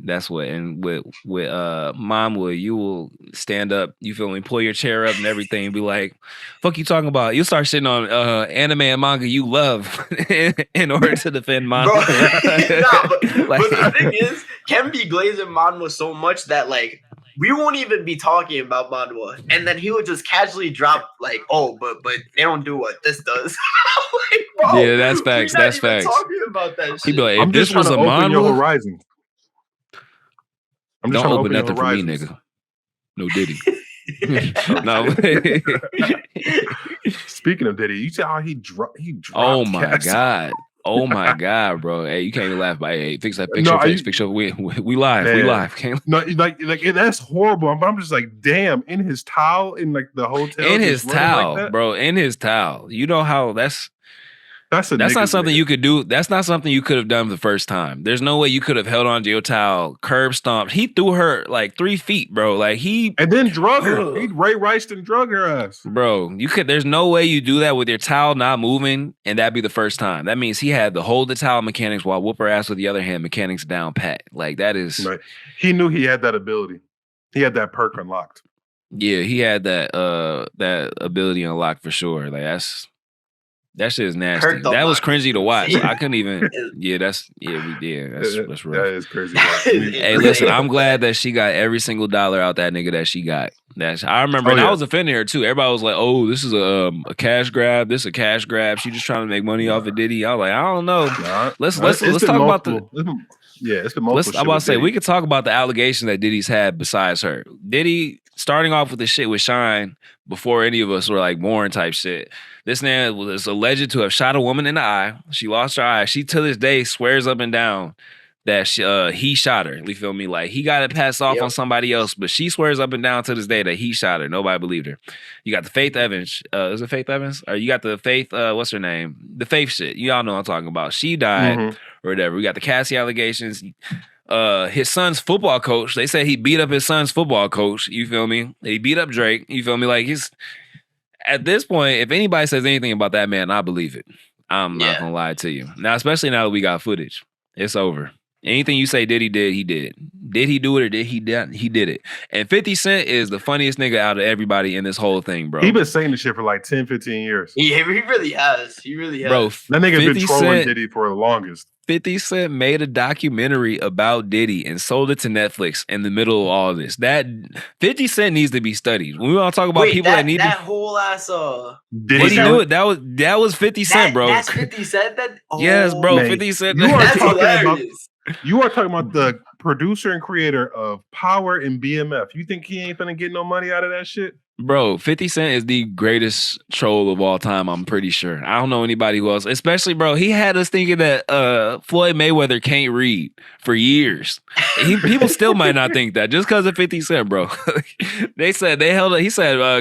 And with manhwa, you will stand up. You feel me? Pull your chair up and everything. And be like, "Fuck you talking about?" You start shitting on anime and manga you love in order to defend manga. But the thing is, Ken be glazing manhwa so much that like we won't even be talking about manhwa, and then he would just casually drop like, "Oh, but they don't do what this does." Like, bro, yeah, that's facts. That's facts. Talking about that shit. He'd be like, if this was a manhwa, horizon. I'm just don't open nothing for me, nigga. No Diddy. No. Speaking of Diddy, you see how he dropped? Oh my god. Oh my god, bro! Hey, you can't even laugh. Hey, fix that picture. Picture. We live. Man. We live. Can't... No, like that's horrible. But I'm just like, damn. In his towel, in like the hotel. In his towel, like bro. In his towel. You know how that's not something you could do. That's not something you could have done the first time. There's no way you could have held on to your towel, curb stomped. He threw her like 3 feet, bro. Like and then drug her. He Ray Riced and drug her ass, bro. You could. There's no way you do that with your towel not moving, and that'd be the first time. That means he had to hold the towel mechanics while whoop her ass with the other hand. Mechanics down pat. Like that is. Right. He knew he had that ability. He had that perk unlocked. Yeah, he had that ability unlocked for sure. Like that shit is nasty. That was cringy to watch. I couldn't even. That's real. That is crazy. Hey, listen, I'm glad that she got every single dollar out that nigga that she got. I remember, and I was offending her too. Everybody was like, "Oh, this is a cash grab. This is a cash grab. She just trying to make money off of Diddy." I was like, I don't know. Let's talk about the. It's been multiple. I'm about to say we could talk about the allegations that Diddy's had besides her. Diddy starting off with the shit with Shine before any of us were like born type shit. This man was alleged to have shot a woman in the eye. She lost her eye. She to this day swears up and down that he shot her. You feel me? Like he got it passed off on somebody else, but she swears up and down to this day that he shot her. Nobody believed her. You got the Faith Evans. Is it Faith Evans? Or you got the Faith? What's her name? The Faith shit. Y'all know what I'm talking about. She died or whatever. We got the Cassie allegations. His son's football coach. They said he beat up his son's football coach. You feel me? He beat up Drake. You feel me? Like he's. At this point, if anybody says anything about that man, I believe it. I'm not gonna lie to you. Now, especially now that we got footage, it's over. Anything you say Diddy did, he did. Did he do it or did he did? He did it. And 50 Cent is the funniest nigga out of everybody in this whole thing, bro. He been saying this shit for like 10, 15 years. Yeah, he really has. He really has. Bro, that nigga been trolling Diddy for the longest. 50 Cent made a documentary about Diddy and sold it to Netflix in the middle of all of this. That 50 Cent needs to be studied. When we want to talk about people that need that whole ass did he do it? That was 50 Cent, bro. That's 50 Cent. Yes, bro. Man, 50 Cent. You are talking about the producer and creator of Power and BMF. You think he ain't gonna get no money out of that shit? Bro, 50 Cent is the greatest troll of all time, I'm pretty sure. I don't know anybody who else. Especially, bro, he had us thinking that Floyd Mayweather can't read for years. People still might not think that just because of 50 Cent, bro. He said,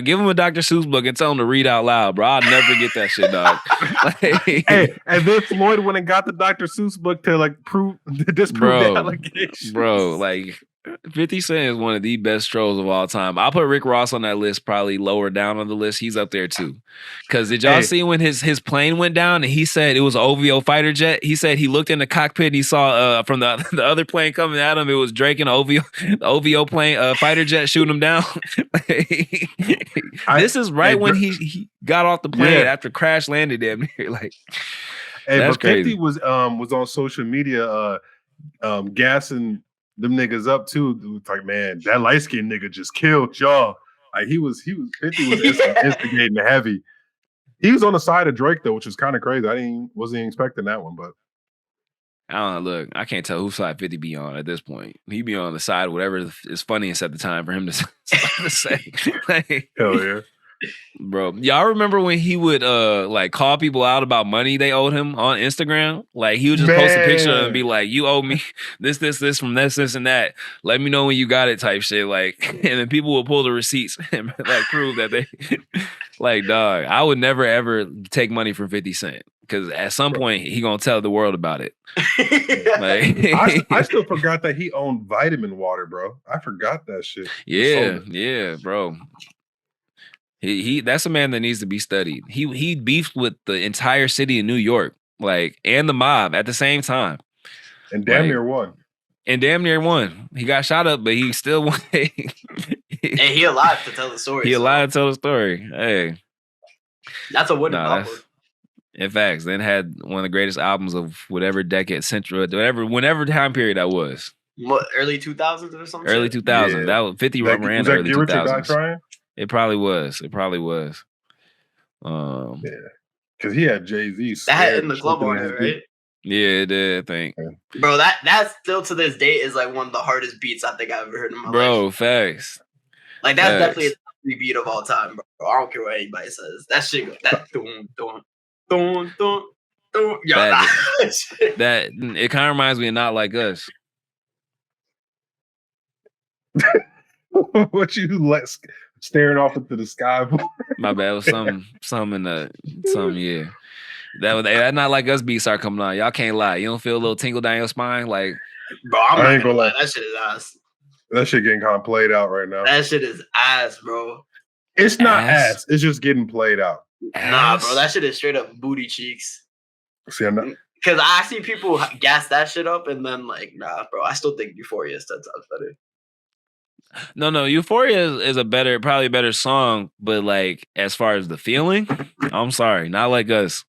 give him a Dr. Seuss book and tell him to read out loud, bro. I'll never get that shit, dog. Hey, and then Floyd went and got the Dr. Seuss book to like disprove the allegations. Bro, like 50 Cent is one of the best trolls of all time. I'll put Rick Ross on that list, probably lower down on the list. He's up there too. Because did y'all see when his plane went down and he said it was an OVO fighter jet? He said he looked in the cockpit and he saw from the other plane coming at him, it was Drake and OVO plane fighter jet shooting him down. This is right when he got off the plane after crash landed damn near. Like, that's but 50 crazy. was on social media gassing them niggas up too. It was like, man, that light skinned nigga just killed y'all. Like 50 was instigating heavy. He was on the side of Drake though, which was kind of crazy. Wasn't expecting that one, but I don't know. Look, I can't tell whose side 50 be on at this point. He be on the side whatever is funniest at the time for him to say. Like, hell yeah. Bro, y'all remember when he would like call people out about money they owed him on Instagram? Like he would just post a picture and be like, "You owe me this from this, and that. Let me know when you got it," type shit. Like, and then people would pull the receipts and like prove that they like, dog. I would never ever take money from 50 Cent because at some point he gonna tell the world about it. Like, I still forgot that he owned vitamin water, bro. I forgot that shit. Yeah, bro. He that's a man that needs to be studied. He beefed with the entire city of New York, like, and the mob at the same time. And damn near won. He got shot up, but he still won. And he alive to tell the story. He alive to tell the story. Hey. That's a winning album. In fact, then had one of the greatest albums of whatever decade, century, whenever time period that was. What, early 2000s or something? Early 2000s. Yeah. That was 50 ran was that early Get Rich or Die 2000s. Trying? It probably was. Yeah, because he had Jay-Z. That had In the Club on it, right? Yeah, it did, I think. Bro, that still to this day is like one of the hardest beats I think I've ever heard in my life. Bro, facts. Like that's definitely a beat of all time, bro. I don't care what anybody says. That shit, that dun. Yo, that it kind of reminds me of Not Like Us. What you staring off into the sky for? My bad. It was some yeah. That Not Like Us beat start coming on. Y'all can't lie. You don't feel a little tingle down your spine, like, bro. I ain't gonna lie. That shit is ass. That shit getting kind of played out right now. That shit is ass, bro. It's not ass. It's just getting played out. Nah, bro. That shit is straight up booty cheeks. See, I'm not. Because I see people gas that shit up and then like, nah, bro. I still think Euphoria is 10 times better. No, Euphoria is probably a better song, but like as far as the feeling, I'm sorry, Not Like Us.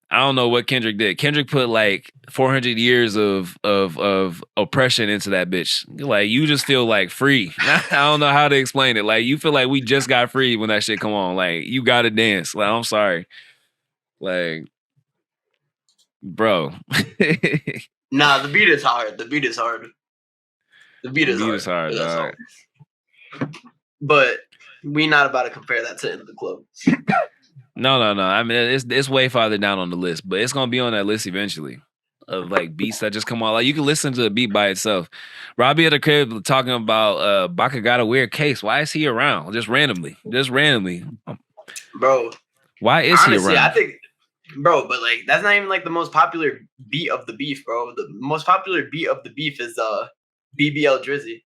I don't know what Kendrick did. Kendrick put like 400 years of oppression into that bitch. Like you just feel like free. I don't know how to explain it. Like you feel like we just got free when that shit come on. Like you gotta dance. Like I'm sorry. Like, bro. Nah, the beat is hard. The beat is hard. Dog. But we not about to compare that to In the Club. No. I mean, it's way farther down on the list, but it's gonna be on that list eventually. Of like beats that just come on. Like you can listen to a beat by itself. Robbie at the crib talking about Baka got a weird case. Why is he around? Just randomly. Bro. Why is he around? I think, bro, but like that's not even like the most popular beat of the beef, bro. The most popular beat of the beef is BBL Drizzy.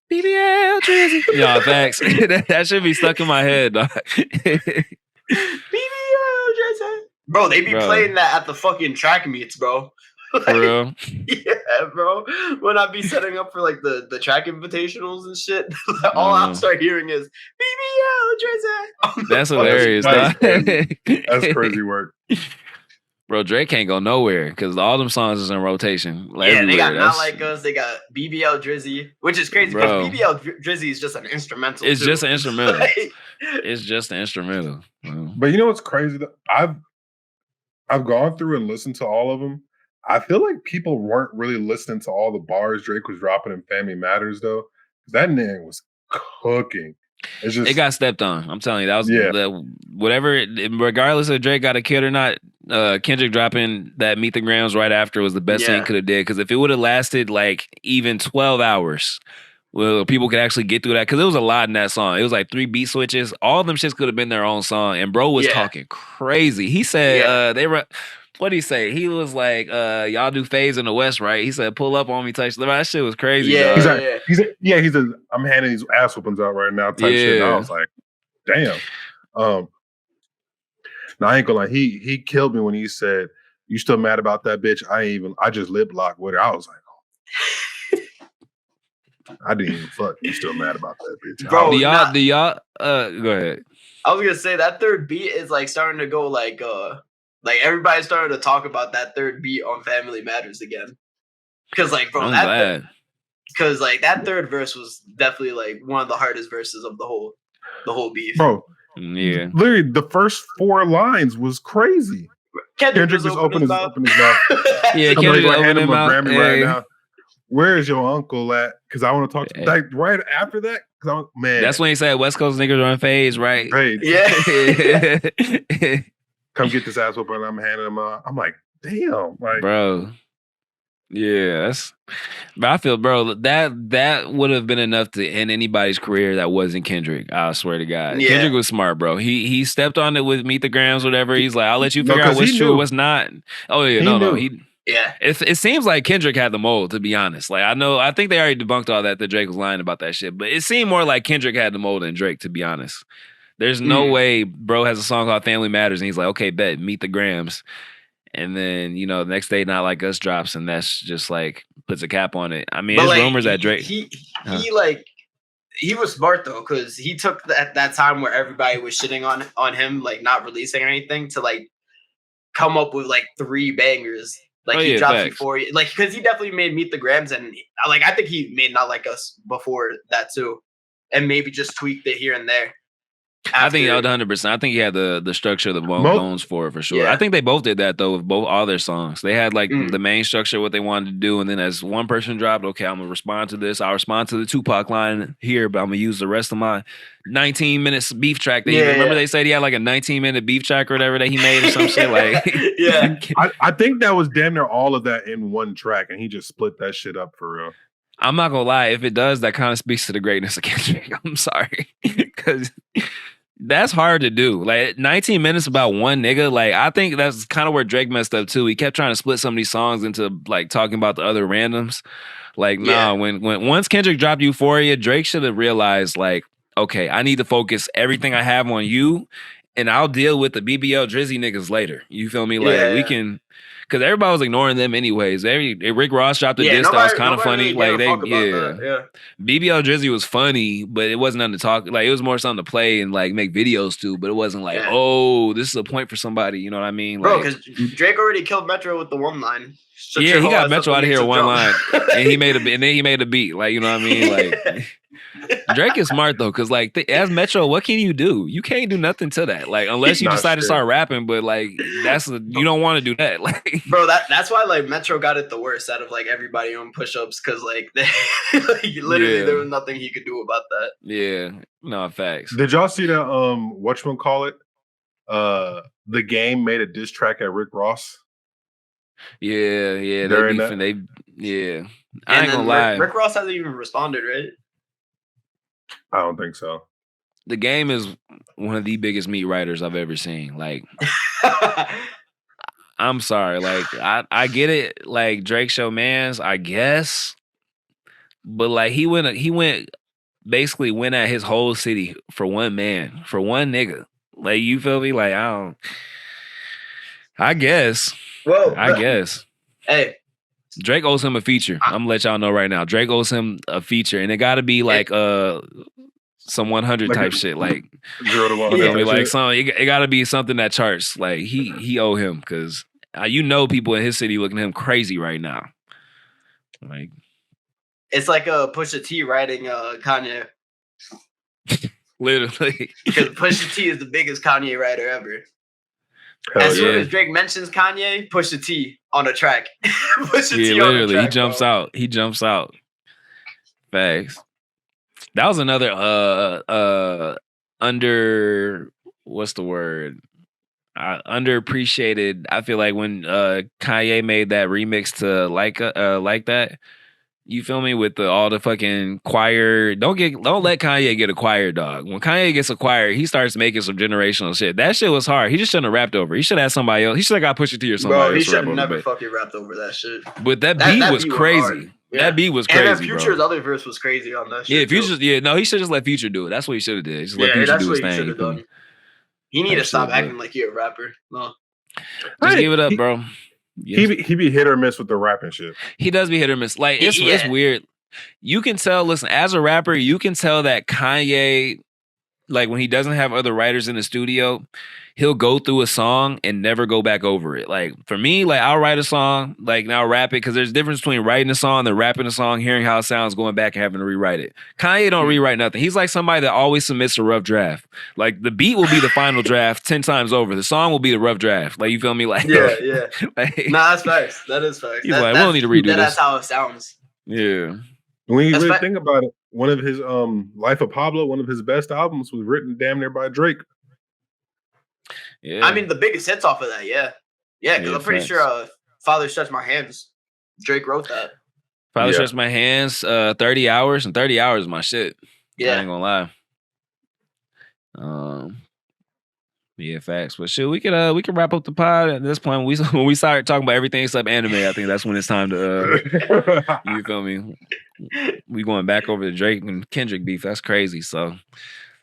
BBL Drizzy. Yo, thanks. that should be stuck in my head, dog. BBL Drizzy. Bro, they be playing that at the fucking track meets, bro. Like, for real? Yeah, bro. When I be setting up for like the track invitationals and shit, all I'll start hearing is BBL Drizzy. That's hilarious. That's crazy work. Bro, Drake can't go nowhere because all them songs is in rotation. Like, yeah, they got Not Like Us. They got BBL Drizzy, which is crazy because BBL Drizzy is just an instrumental. It's just an instrumental. It's just an instrumental. But you know what's crazy? I've gone through and listened to all of them. I feel like people weren't really listening to all the bars Drake was dropping in Family Matters, though. That nigga was cooking. It got stepped on. I'm telling you, that was whatever. Regardless if Drake got a kid or not, Kendrick dropping that Meet the Grams right after was the best thing he could have did. Because if it would have lasted like even 12 hours, well, people could actually get through that. Because it was a lot in that song. It was like 3 beat switches. All of them shits could have been their own song. And bro was talking crazy. He said What'd he say? He was like, y'all do phase in the West, right? He said, pull up on me, touch. That shit was crazy, dog. He said, I'm handing these ass whoopings out right now, type shit. And I was like, damn. Now I ain't gonna lie, he killed me when he said, "You still mad about that bitch?" I just lip locked with her. I was like, oh. I didn't even fuck. You still mad about that bitch, bro? Do y'all? Go ahead. I was gonna say that third beat is like starting to go like everybody's starting to talk about that third beat on Family Matters again. Because like, bro, because like that third verse was definitely like one of the hardest verses of the whole beef, bro. Yeah, literally the first 4 lines was crazy. Kendrick just opened his mouth. Yeah, Kendrick opened his mouth. Grammy right now. Where is your uncle at? Because I want to talk to like right after that. Man, that's when he said West Coast niggas run phase, right? Yeah. Come get this ass whooping. I'm handing him out. I'm like, damn, like, bro. Yeah, but I feel, bro, that would have been enough to end anybody's career that wasn't Kendrick. I swear to God. Yeah. Kendrick was smart, bro. He stepped on it with Meet the Grams, whatever. He's like, I'll let you figure out what's true, what's not. Oh yeah, yeah. It seems like Kendrick had the mold, to be honest. Like I think they already debunked all that Drake was lying about that shit, but it seemed more like Kendrick had the mold than Drake, to be honest. There's no way bro has a song called Family Matters and he's like, okay, bet, Meet the Grams. And then, the next day, Not Like Us drops, and that's just like puts a cap on it. I mean, there's rumors that Drake. He was smart though, because he took that time where everybody was shitting on him, like not releasing anything, to like come up with like 3 bangers. Like he dropped before, like because he definitely made Meet the Grams, and like I think he made Not Like Us before that too, and maybe just tweaked it here and there. I think 100%. I think he had the structure of the bones for it for sure. Yeah. I think they both did that though with all their songs. They had like the main structure, what they wanted to do, and then as one person dropped, okay, I'm gonna respond to this. I'll respond to the Tupac line here, but I'm gonna use the rest of my 19 minutes beef track. Remember they said he had like a 19-minute beef track or whatever that he made or some shit like. Yeah, I think that was damn near all of that in one track, and he just split that shit up for real. I'm not gonna lie, if it does, that kind of speaks to the greatness of Kendrick. I'm sorry, because. That's hard to do. Like 19 minutes about one nigga. Like I think that's kind of where Drake messed up too. He kept trying to split some of these songs into like talking about the other randoms. Like nah, when once Kendrick dropped Euphoria, Drake should have realized like, okay, I need to focus everything I have on you, and I'll deal with the BBL Drizzy niggas later. You feel me? Like we can. Because everybody was ignoring them anyways. Rick Ross dropped a diss that was kind of funny. Really like BBL Drizzy was funny, but it wasn't nothing to talk. Like it was more something to play and like make videos to. But it wasn't like, oh, this is a point for somebody. You know what I mean? Bro, because Drake already killed Metro with the one line. Yeah, he got Metro out of here with one line, and he made a beat. Like you know what I mean? Like. Drake is smart though, because like as Metro, what can you do? You can't do nothing to that. Like unless you decide to start rapping, but like you don't want to do that. Like, bro, that's why like Metro got it the worst out of like everybody on push-ups, because like literally there was nothing he could do about that. Yeah, no facts. Did y'all see that? Whatchamacallit? The Game made a diss track at Rick Ross. Yeah, I ain't gonna lie. Rick Ross hasn't even responded, right? I don't think so. The Game is one of the biggest meat writers I've ever seen. Like, I'm sorry. Like, I get it. Like Drake show mans, I guess, but like he went basically went at his whole city for one man, for one nigga. Like, you feel me? Like I guess. Whoa, I guess. Hey. Drake owes him a feature. I'm gonna let y'all know right now. Drake owes him a feature, and it got to be like some 100 like type shit, like 0 to 100. Like it got to be something that charts. Like he owe him, because people in his city looking at him crazy right now. Like it's like a Pusha T writing Kanye. Literally, because Pusha T is the biggest Kanye writer ever. As soon as Drake mentions Kanye, Pusha T on a track. Pusha T literally, on a track, he jumps out. He jumps out. Facts. That was another underappreciated. I feel like when Kanye made that remix to like that, You feel me? With all the fucking choir. Don't let Kanye get a choir, dog. When Kanye gets a choir, he starts making some generational shit. That shit was hard. He just shouldn't have rapped over. He should have had somebody else. He should have got Pusha T or somebody Bro, he else. should have never fucking rapped over that shit. But that beat was crazy. Yeah. That beat was crazy, and Future's other verse was crazy on that shit. Yeah, Future. Yeah, no, he should just let Future do it. That's what he should have did. Just let Future do his thing. He should have done. He need to stop acting like you're a rapper. No, just give it up, bro. Yes. He be hit or miss with the rapping shit. He does be hit or miss. Like it's weird. You can tell. Listen, as a rapper, you can tell that Kanye, like when he doesn't have other writers in the studio, he'll go through a song and never go back over it. Like for me, like I'll write a song, like and I'll rap it because there's a difference between writing a song and rapping a song, hearing how it sounds, going back and having to rewrite it. Kanye don't rewrite nothing. He's like somebody that always submits a rough draft. Like the beat will be the final draft 10 times over. The song will be the rough draft. Like you feel me? Like yeah. Like, nah, that's facts. That is facts. He's like, we don't need to redo this. That's how it sounds. Yeah. When you really think about it, one of his Life of Pablo, one of his best albums, was written damn near by Drake. Yeah, I mean the biggest hits off of that, yeah, because I'm pretty sure "Father Stretch My Hands," Drake wrote that. Father Stretch My Hands, 30 hours, and 30 hours is my shit. Yeah, I ain't gonna lie. Yeah, facts. But shit, we could wrap up the pod at this point. When we start talking about everything except anime, I think that's when it's time to you feel me? We going back over the Drake and Kendrick beef. That's crazy. So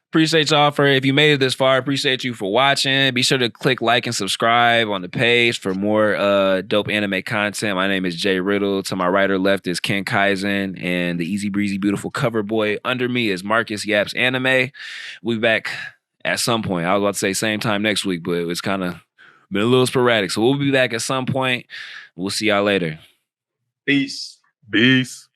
appreciate y'all if you made it this far. Appreciate you for watching. Be sure to click like and subscribe on the page for more dope anime content. My name is Jay Riddle. To my right or left is Ken Kaizen, and the easy breezy beautiful cover boy under me is Marcus Yaps Anime. We'll be back at some point. I was about to say same time next week, but it's kind of been a little sporadic. So we'll be back at some point. We'll see y'all later. Peace. Peace.